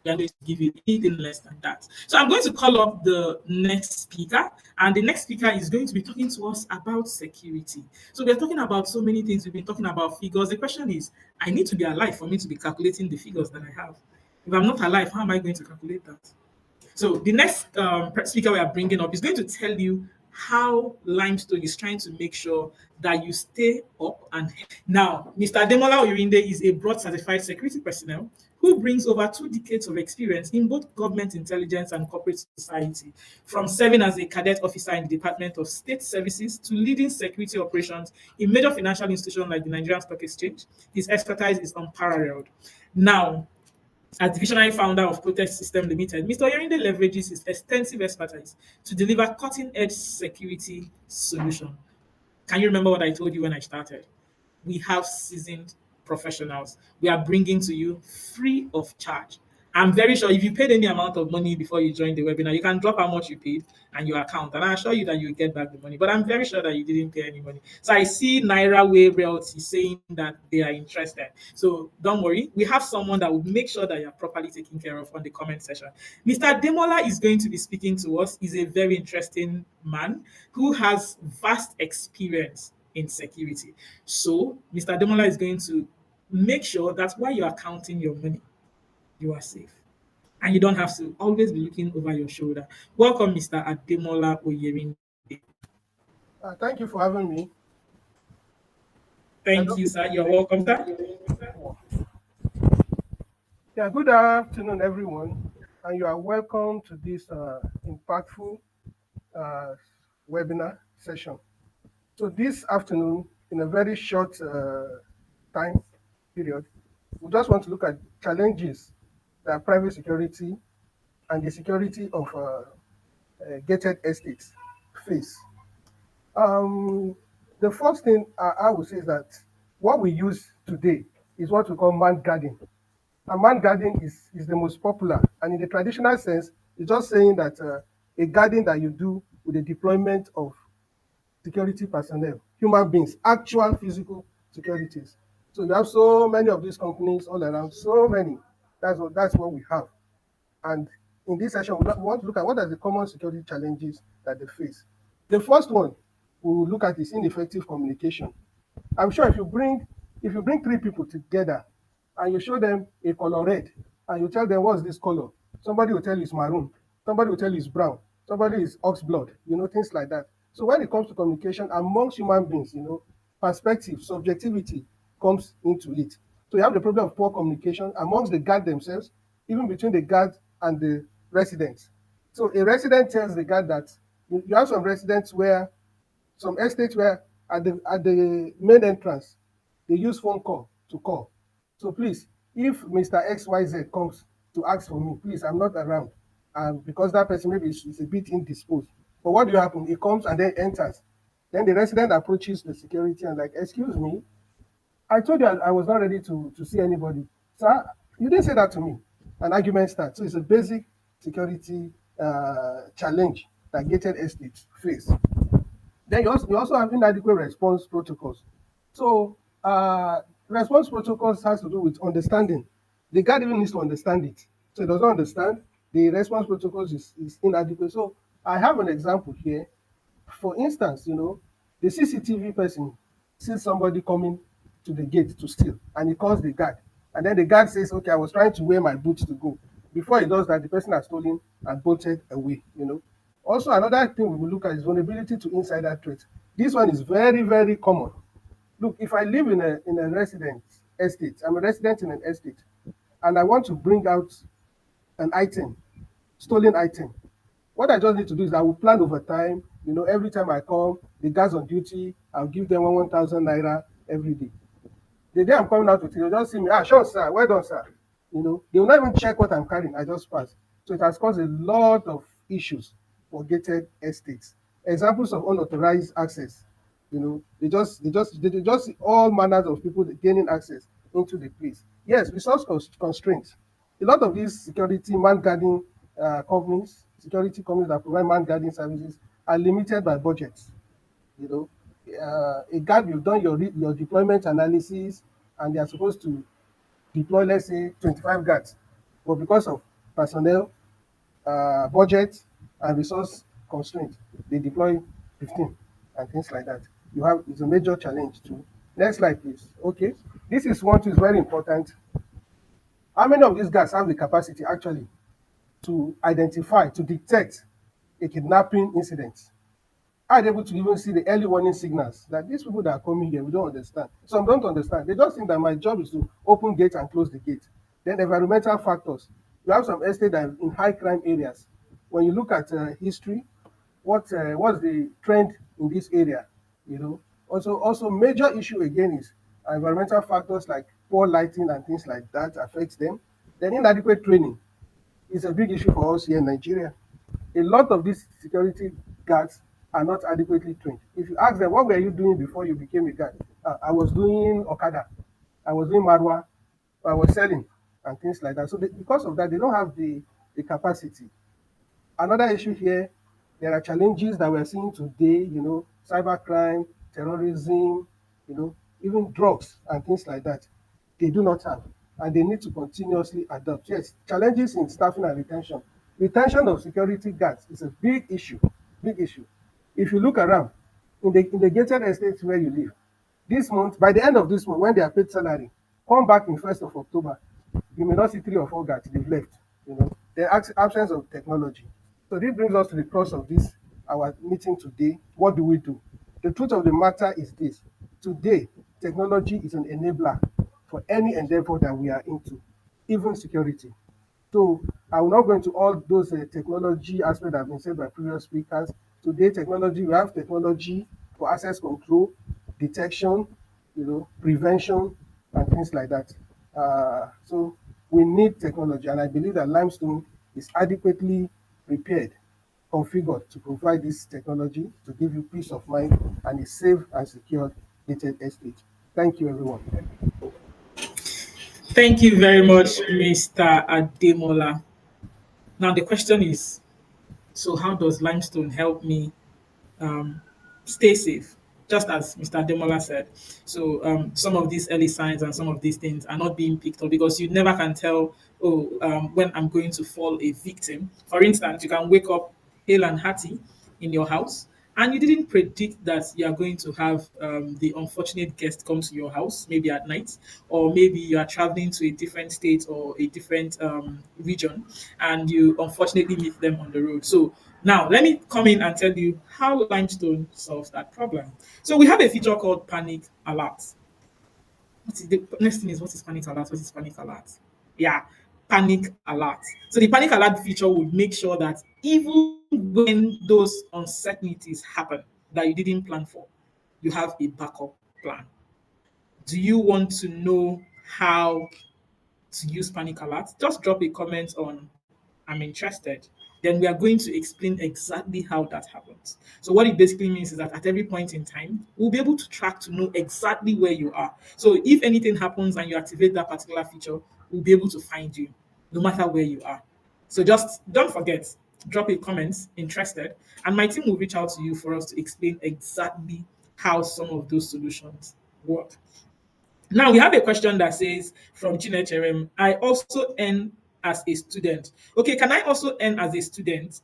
We are going to give you anything less than that. So I'm going to call up the next speaker, and the next speaker is going to be talking to us about security. So we're talking about so many things. We've been talking about figures. The question is, I need to be alive for me to be calculating the figures that I have. If I'm not alive, how am I going to calculate that? So the next speaker we are bringing up is going to tell you how Limestone is trying to make sure that you stay up. And now, Mr. Demola Oyurinde is a broad certified security personnel who brings over 2 decades of experience in both government intelligence and corporate society, from serving as a cadet officer in the Department of State Services to leading security operations in major financial institutions like the Nigerian Stock Exchange. His expertise is unparalleled. Now, as the visionary founder of Protect System Limited, Mr. Oyerinde leverages his extensive expertise to deliver cutting-edge security solution. Can you remember what I told you when I started? We have seasoned professionals. We are bringing to you free of charge. I'm very sure if you paid any amount of money before you joined the webinar, you can drop how much you paid and your account, and I assure you that you will get back the money. But I'm very sure that you didn't pay any money. So I see Naira Way Realty saying that they are interested. So don't worry, we have someone that will make sure that you're properly taken care of on the comment section. Mr. Demola is going to be speaking to us. He's a very interesting man who has vast experience in security. So Mr. Demola is going to make sure that while you are counting your money, you are safe. And you don't have to always be looking over your shoulder. Welcome, Mr. Ademola Oyerinde. Thank you for having me. Thank Hello. you, sir. You're welcome, sir. Yeah, good afternoon, everyone, and you are welcome to this impactful uh, webinar session. So this afternoon, in a very short time period, we just want to look at challenges that private security and the security of gated estates face. Um, the first thing I would say is that what we use today is what we call manned guarding. And manned guarding is the most popular. And in the traditional sense, it's just saying that a guarding that you do with the deployment of security personnel, human beings, actual physical securities. So you have so many of these companies all around, so many. That's what we have. And in this session, we want to look at what are the common security challenges that they face. The first one we will look at is ineffective communication. I'm sure if you bring three people together and you show them a color red and you tell them what's this color, somebody will tell you it's maroon, somebody will tell you it's brown, somebody is ox blood, things like that. So when it comes to communication amongst human beings, perspective, subjectivity comes into it. So you have the problem of poor communication amongst the guard themselves, even between the guard and the residents. So a resident tells the guard that you have some residents where some estates where at the main entrance they use phone call to call. So please, if Mr. XYZ comes to ask for me, please, I'm not around. Because that person maybe is a bit indisposed. But what do you happen? He comes and then enters. Then the resident approaches the security and like, excuse me, I told you I was not ready to see anybody. Sir, you didn't say that to me. An argument starts. So it's a basic security challenge that gated estates face. Then you also have inadequate response protocols. So response protocols has to do with understanding. The guard even needs to understand it. So he does not understand. The response protocols is inadequate. So I have an example here. For instance, the CCTV person sees somebody coming to the gate to steal, and he calls the guard. And then the guard says, okay, I was trying to wear my boots to go. Before he does that, the person has stolen and bolted away. Also, another thing we will look at is vulnerability to insider threats. This one is very, very common. Look, if I live in a resident estate, I'm a resident in an estate, and I want to bring out an item, stolen item. What I just need to do is I will plan over time. Every time I come, the guys on duty, I'll give them 1,000 naira every day. The day I'm coming out with it, they'll just see me. Sure, sir. Well done, sir. They will not even check what I'm carrying. I just pass. So it has caused a lot of issues for gated estates. Examples of unauthorized access. They just see all manners of people gaining access into the place. Yes, resource constraints. A lot of these security man guarding companies, security companies that provide man guarding services are limited by budgets. You know, a guard, you've done your deployment analysis, and they are supposed to deploy, let's say, 25 guards, but because of personnel, budget, and resource constraints, they deploy 15 and things like that. It's a major challenge too. Next slide, please. Okay, this is one thing is very important. How many of these guys have the capacity actually to identify, to detect a kidnapping incident? Are they able to even see the early warning signals that these people that are coming here, we don't understand? Some don't understand. They just think that my job is to open gate and close the gate. Then environmental factors. You have some estates that are in high crime areas. When you look at history, what's the trend in this area? Also major issue again is environmental factors like poor lighting and things like that affects them. Then inadequate training is a big issue for us here in Nigeria. A lot of these security guards are not adequately trained. If you ask them, what were you doing before you became a guard? I was doing Okada, I was doing Marwa, I was selling, and things like that. So because of that, they don't have the capacity. Another issue here, there are challenges that we're seeing today, cybercrime, terrorism, even drugs and things like that. They do not have, and they need to continuously adapt. Yes, challenges in staffing and retention. Retention of security guards is a big issue, big issue. If you look around, in the gated estates where you live, this month, by the end of this month, when they are paid salary, come back in 1st of October, you may not see 3 or 4 guards, they've left. The absence of technology. So this brings us to the crux of this, our meeting today. What do we do? The truth of the matter is this. Today, technology is an enabler for any endeavor that we are into, even security. So I will not go into all those technology aspects that have been said by previous speakers. Today, we have technology for access control, detection, prevention, and things like that. So we need technology, and I believe that limestone is adequately prepared, configured to provide this technology to give you peace of mind and a safe and secured gated estate. Thank you, everyone. Thank you very much, Mr. Ademola. Now the question is, so how does limestone help me um, stay safe, just as Mr. Demola said. So some of these early signs and some of these things are not being picked up because you never can tell, oh, when I'm going to fall a victim. For instance, you can wake up hale and hearty in your house and you didn't predict that you are going to have the unfortunate guest come to your house, maybe at night, or maybe you are traveling to a different state or a different region, and you unfortunately meet them on the road. So now let me come in and tell you how limestone solves that problem. So we have a feature called panic alert. What is the next thing is what is panic alert? What is panic alert? Yeah, panic alert. So the panic alert feature would make sure that even when those uncertainties happen that you didn't plan for, you have a backup plan. Do you want to know how to use panic alert? Just drop a comment on I'm interested. Then we are going to explain exactly how that happens. So what it basically means is that at every point in time, we'll be able to track to know exactly where you are. So if anything happens and you activate that particular feature, we'll be able to find you no matter where you are. So just don't forget, drop a comment, interested, and my team will reach out to you for us to explain exactly how some of those solutions work. Now we have a question that says from Chinecherem, I also earn as a student. Okay, can I also earn as a student?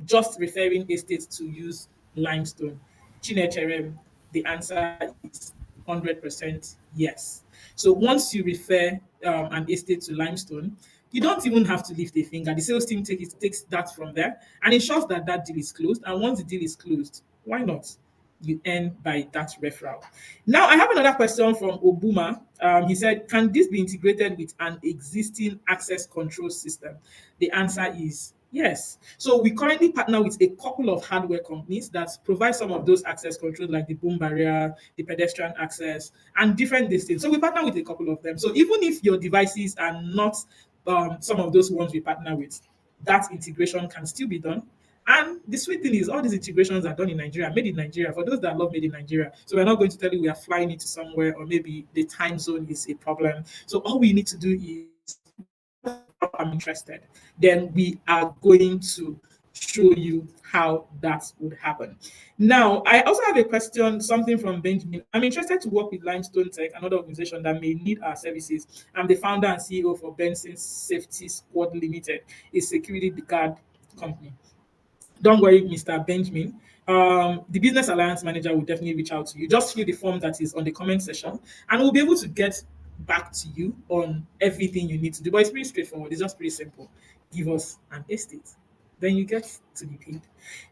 Just referring estates to use limestone. Chinecherem, the answer is 100% yes. So once you refer an estate to limestone, you don't even have to lift a finger. The sales team takes that from there and ensures that that deal is closed. And once the deal is closed, why not? You earn by that referral. Now, I have another question from Obuma. He said, can this be integrated with an existing access control system? The answer is yes. So we currently partner with a couple of hardware companies that provide some of those access controls, like the boom barrier, the pedestrian access, and different distance. So we partner with a couple of them. So even if your devices are not some of those ones we partner with, that integration can still be done. And the sweet thing is, all these integrations are done in Nigeria, made in Nigeria. For those that love made in Nigeria, so we're not going to tell you we are flying into somewhere or maybe the time zone is a problem. So all we need to do is, I'm interested, then we are going to show you how that would happen. Now, I also have a question, something from Benjamin. I'm interested to work with Limestone Tech, another organization that may need our services. I'm the founder and CEO for Benson Safety Squad Limited, a security guard company. Don't worry, Mr. Benjamin. The business alliance manager will definitely reach out to you. Just fill the form that is on the comment section, and we'll be able to get back to you on everything you need to do. But it's pretty straightforward. It's just pretty simple. Give us an estate, then you get to be paid.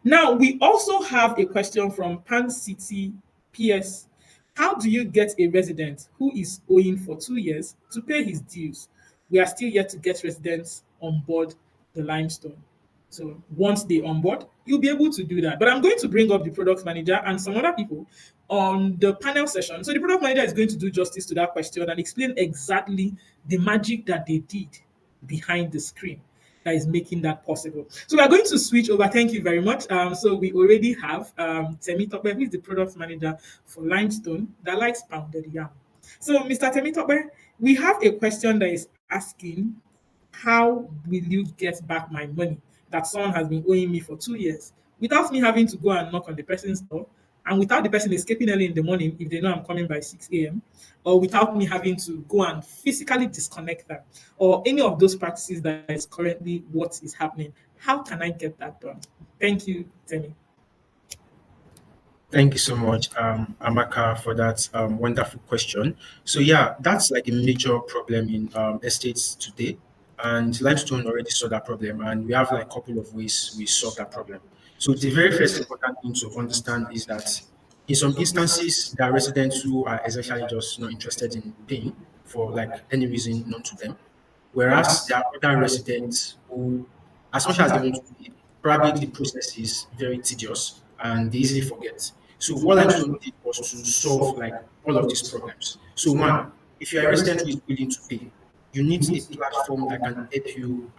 Now we also have a question from Pan City PS. How do you get a resident who is owing for 2 years to pay his dues? We are still yet to get residents on board the limestone. So once they onboard, you'll be able to do that. But I'm going to bring up the product manager and some other people on the panel session. So the product manager is going to do justice to that question and explain exactly the magic that they did behind the screen that is making that possible. So we are going to switch over. Thank you very much. So we already have Temi Tope, who is the product manager for Limestone that likes pounded yam. So Mr. Temi Tope, we have a question that is asking, how will you get back my money that someone has been owing me for 2 years without me having to go and knock on the person's door and without the person escaping early in the morning if they know I'm coming by 6 a.m., or without me having to go and physically disconnect them, or any of those practices that is currently what is happening? How can I get that done? Thank you, Temi. Thank you so much, Amaka, for that wonderful question. So yeah, that's like a major problem in estates today, and Limestone already saw that problem, and we have like a couple of ways we solve that problem. So the very first important thing to understand is that in some instances, there are residents who are essentially just not interested in paying for like any reason known to them, whereas there are other residents who, as much as they want to pay, probably the process is very tedious and they easily forget. So what Limestone did was to solve like all of these problems. So one, if you're a resident who is willing to pay, you need a platform that can help you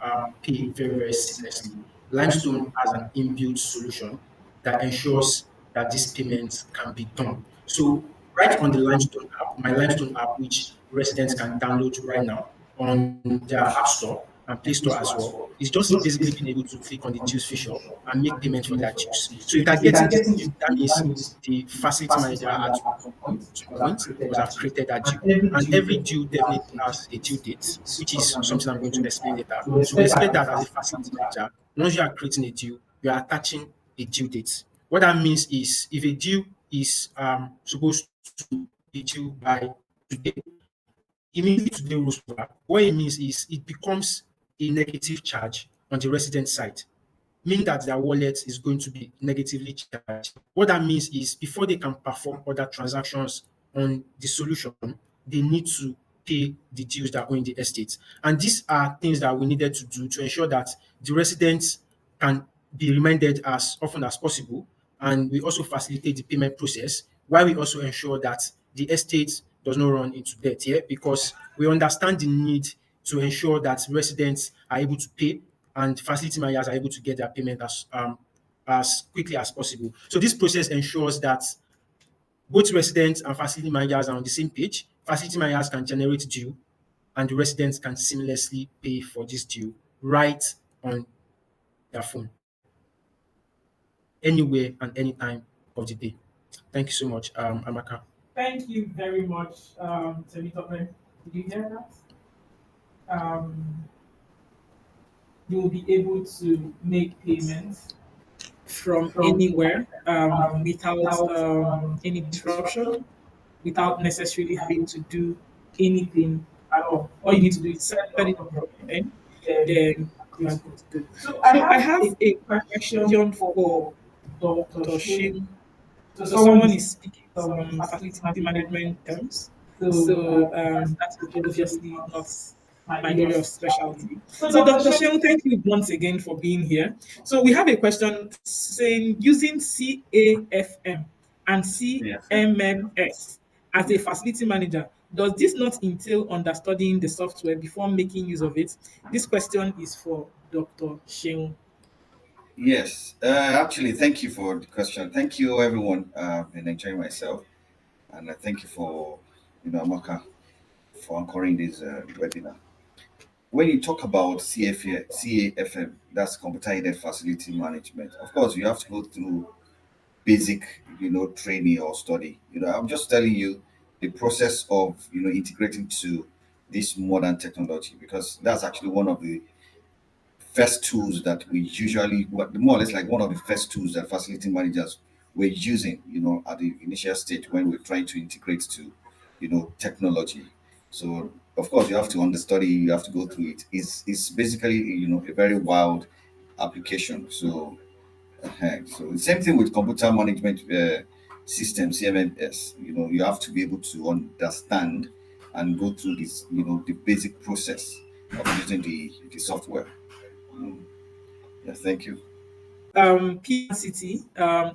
pay very, very seamlessly. Limestone has an inbuilt solution that ensures that these payments can be done. So, right on the Limestone app, my Limestone app, which residents can download right now on their App Store and Play Store as well, is just basically being able to click on the dues feature and make payment for their dues. So, if they're getting this due, that means the facility manager at some point must have created that due. And every due definitely has a due date, which is something I'm going to explain later. So we expect that as a facility manager, once you are creating a due, you are attaching a due date. What that means is if a due is supposed to be due by today, immediately today rolls over, what it means is it becomes a negative charge on the resident side, meaning that their wallet is going to be negatively charged. What that means is before they can perform other transactions on the solution, they need to pay the dues that are in the estate. And these are things that we needed to do to ensure that the residents can be reminded as often as possible. And we also facilitate the payment process while we also ensure that the estate does not run into debt here because we understand the need to ensure that residents are able to pay and facility managers are able to get their payment as quickly as possible. So this process ensures that both residents and facility managers are on the same page. Facility managers can generate due, and the residents can seamlessly pay for this due right on their phone, anywhere and anytime of the day. Thank you so much, Amaka. Thank you very much, Temitope. Did you hear that? You will be able to make payments from anywhere without any disruption, without necessarily having to do anything at all. All you need to do is set it up from your end, then you are good to go. So I have a question for Dr. Shin. So someone is speaking some facility management terms. So that is obviously not my area of specialty. So Dr. Sheung, thank you once again for being here. So we have a question saying using CAFM and Yeah. CMMS as a facility manager, does this not entail understudying the software before making use of it? This question is for Dr. Sheung. Yes. Actually, thank you for the question. Thank you, everyone. I've been enjoying myself, and I thank you for, Amaka, for anchoring this webinar. When you talk about CAFM, that's computer aided facility management. Of course, you have to go through basic, training or study. I'm just telling you the process of, integrating to this modern technology because that's actually one of the first tools that we usually, more or less like one of the first tools that facility managers were using, at the initial stage when we're trying to integrate to, technology. So of course you have to understudy, you have to go through it. It's basically, a very wild application. So so the same thing with computer management system CMMS. You have to be able to understand and go through this, the basic process of using the software. Mm. Yeah, thank you. PCT,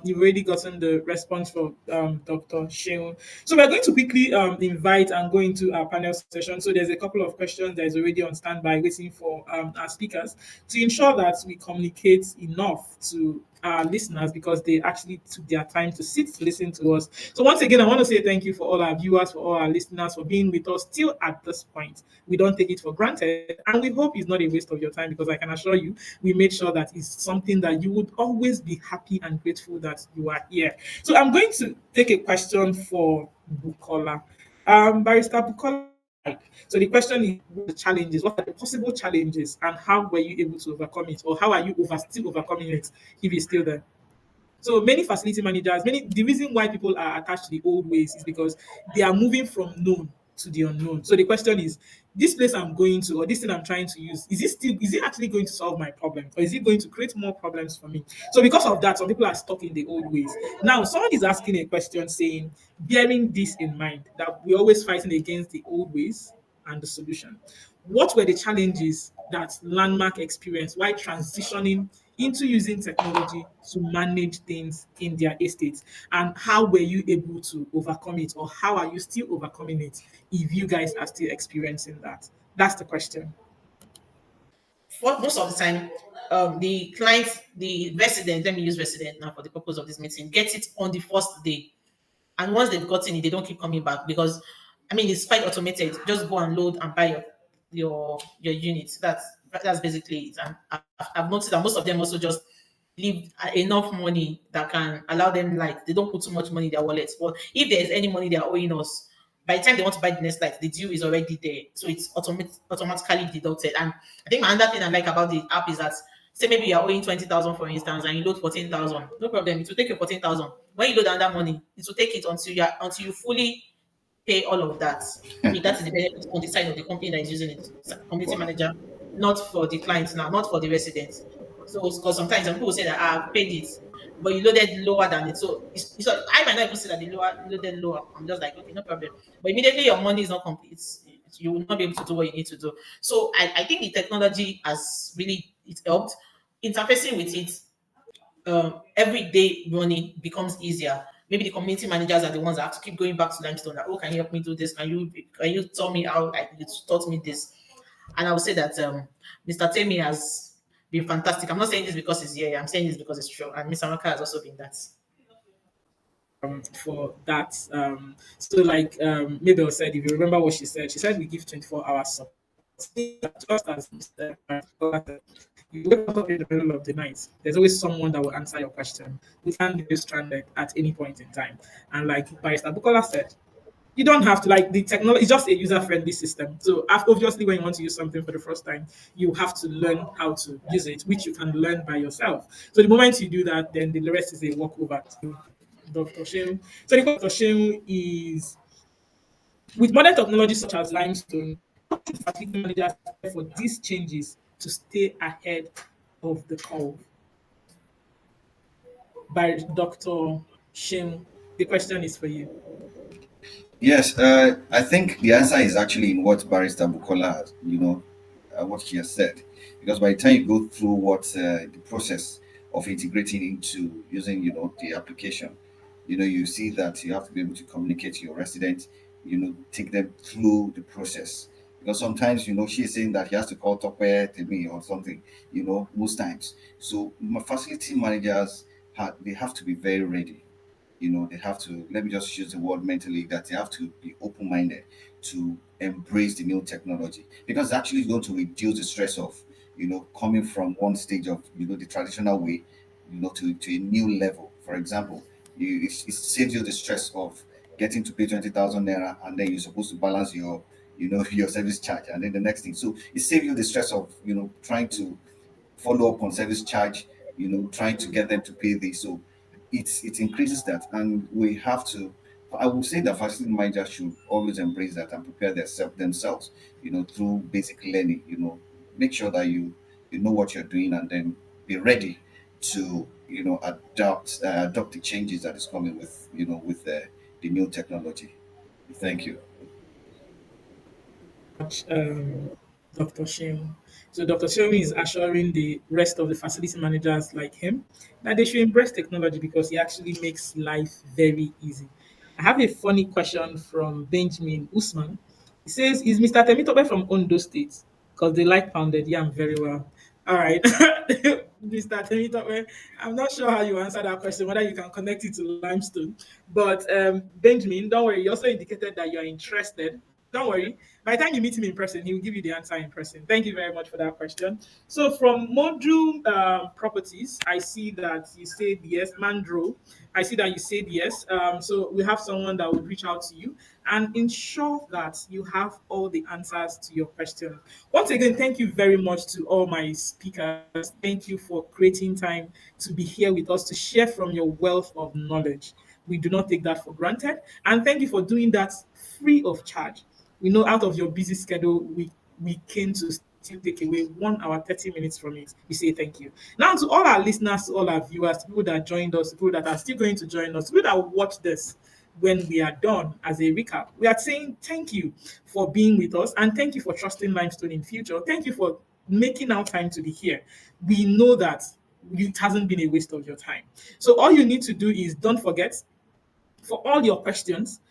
you've already gotten the response from Dr. Sheung. So we're going to quickly invite and go into our panel session. So there's a couple of questions that is already on standby waiting for our speakers to ensure that we communicate enough to our listeners because they actually took their time to sit to listen to us. So once again, I want to say thank you for all our viewers, for all our listeners, for being with us still at this point. We don't take it for granted, and we hope it's not a waste of your time because I can assure you we made sure that it's something that you would always be happy and grateful that you are here. So I'm going to take a question for Bukola. Barrister Bukola. So the question is what are the challenges, what are the possible challenges, and how were you able to overcome it, or how are you still overcoming it if it's still there? So many facility managers, the reason why people are attached to the old ways is because they are moving from known to the unknown. So the question is, this place I'm going to or this thing I'm trying to use, is it actually going to solve my problem? Or is it going to create more problems for me? So because of that, some people are stuck in the old ways. Now, someone is asking a question saying, bearing this in mind, that we're always fighting against the old ways and the solution. What were the challenges that Landmark experienced while transitioning into using technology to manage things in their estates? And how were you able to overcome it, or how are you still overcoming it if you guys are still experiencing that? That's the question. For most of the time, the clients, the resident, let me use resident now for the purpose of this meeting, get it on the first day. And once they've gotten it, they don't keep coming back because, I mean, it's quite automated. Just go and load and buy your units. That's basically it. And I've noticed that most of them also just leave enough money that can allow them light. They don't put too much money in their wallets. But if there's any money they are owing us, by the time they want to buy the next light, the due is already there. So it's automatically deducted. And I think another thing I like about the app is that, say maybe you're owing 20,000 for instance, and you load 14,000. No problem. It will take you 14,000. When you load another money, it will take it until you fully pay all of that. I mean, that is the benefit on the side of the company that is using it, community Wow. manager, not for the clients now, not for the residents. So, because sometimes some people say that I've paid it, but you loaded lower than it. So, I might not even say that the lower loaded lower. I'm just like, okay, no problem. But immediately your money is not complete, you will not be able to do what you need to do. So, I think the technology has really it helped. Interfacing with it, everyday running becomes easier. Maybe the community managers are the ones that have to keep going back to limestone. That, oh, can you help me do this? Can you tell me how you taught me this? And I would say that Mr. Temi has been fantastic. I'm not saying this because he's here. I'm saying this because it's true. And Mr. Maka has also been that. For that. So like Mabel said, if you remember what she said we give 24 hours support. Just as Mr. Nicola said, you wake up in the middle of the night, there's always someone that will answer your question. We can't leave you stranded at any point in time. And like Barrister Bukola said, you don't have to like the technology. It's just a user-friendly system. So obviously, when you want to use something for the first time, you have to learn how to use it, which you can learn by yourself. So the moment you do that, then the rest is a walkover to Dr. Shem. So the Dr. Shem is with modern technology such as limestone, facility managers for these changes to stay ahead of the curve. By Dr. Shem, the question is for you. Yes, I think the answer is actually in what Barrister Bukola has, what she has said. Because by the time you go through what the process of integrating into using, the application, you see that you have to be able to communicate to your residents, take them through the process. Because sometimes, she's saying that he has to call Topware to me or something, most times. So facility managers, they have to be very ready. They have to, let me just use the word mentally, that they have to be open-minded to embrace the new technology, because it's actually going to reduce the stress of coming from one stage of the traditional way to a new level. For example, it saves you the stress of getting to pay 20,000 naira, and then you're supposed to balance your your service charge, and then the next thing. So it saves you the stress of trying to follow up on service charge, trying to get them to pay this. So it increases that, and we have to. I would say that facility managers should always embrace that and prepare themselves, through basic learning. Make sure that you know what you're doing, and then be ready to adopt the changes that is coming with with the new technology. Thank you. Much, Dr. Shem. So Dr. Shem is assuring the rest of the facility managers like him that they should embrace technology because it actually makes life very easy. I have a funny question from Benjamin Usman. He says, "Is Mr. Temitope from Ondo State? Because they like pounded yam very well." All right, Mr. Temitope, I'm not sure how you answer that question, whether you can connect it to limestone. But Benjamin, don't worry. You also indicated that you're interested. Don't worry. By the time you meet him in person, he will give you the answer in person. Thank you very much for that question. So, from Module Properties, I see that you said yes. Mandro, I see that you said yes. So, we have someone that will reach out to you and ensure that you have all the answers to your question. Once again, thank you very much to all my speakers. Thank you for creating time to be here with us to share from your wealth of knowledge. We do not take that for granted. And thank you for doing that free of charge. We know out of your busy schedule, we came to still take away 1 hour, 30 minutes from it. We say thank you. Now, to all our listeners, to all our viewers, people that joined us, people that are still going to join us, people that will watch this when we are done as a recap, we are saying thank you for being with us and thank you for trusting Limestone in future. Thank you for making our time to be here. We know that it hasn't been a waste of your time. So all you need to do is don't forget for all your questions,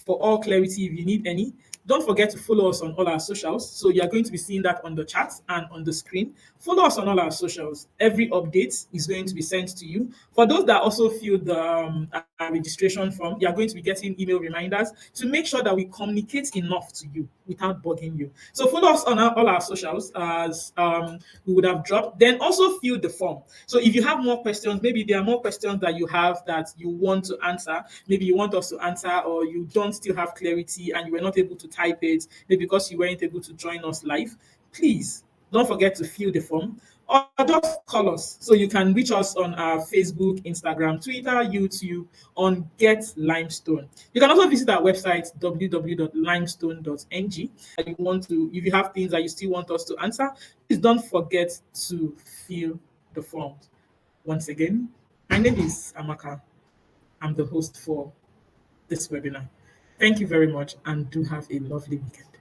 for all clarity, if you need any, Don't forget to follow us on all our socials. So you are going to be seeing that on the chat and on the screen. Follow us on all our socials. Every update is going to be sent to you. For those that also filled the registration form, you are going to be getting email reminders to make sure that we communicate enough to you without bugging you. So follow us on all our socials as we would have dropped. Then also fill the form. So if you have more questions, maybe there are more questions that you have that you want to answer, maybe you want us to answer, or you don't still have clarity and you were not able to type it, maybe because you weren't able to join us live, please don't forget to fill the form or just call us. So you can reach us on our Facebook, Instagram, Twitter, YouTube on Get Limestone. You can also visit our website www.limestone.ng. You want to, if you have things that you still want us to answer, please don't forget to fill the forms. Once again, my name is Amaka. I'm the host for this webinar. Thank you very much and do have a lovely weekend.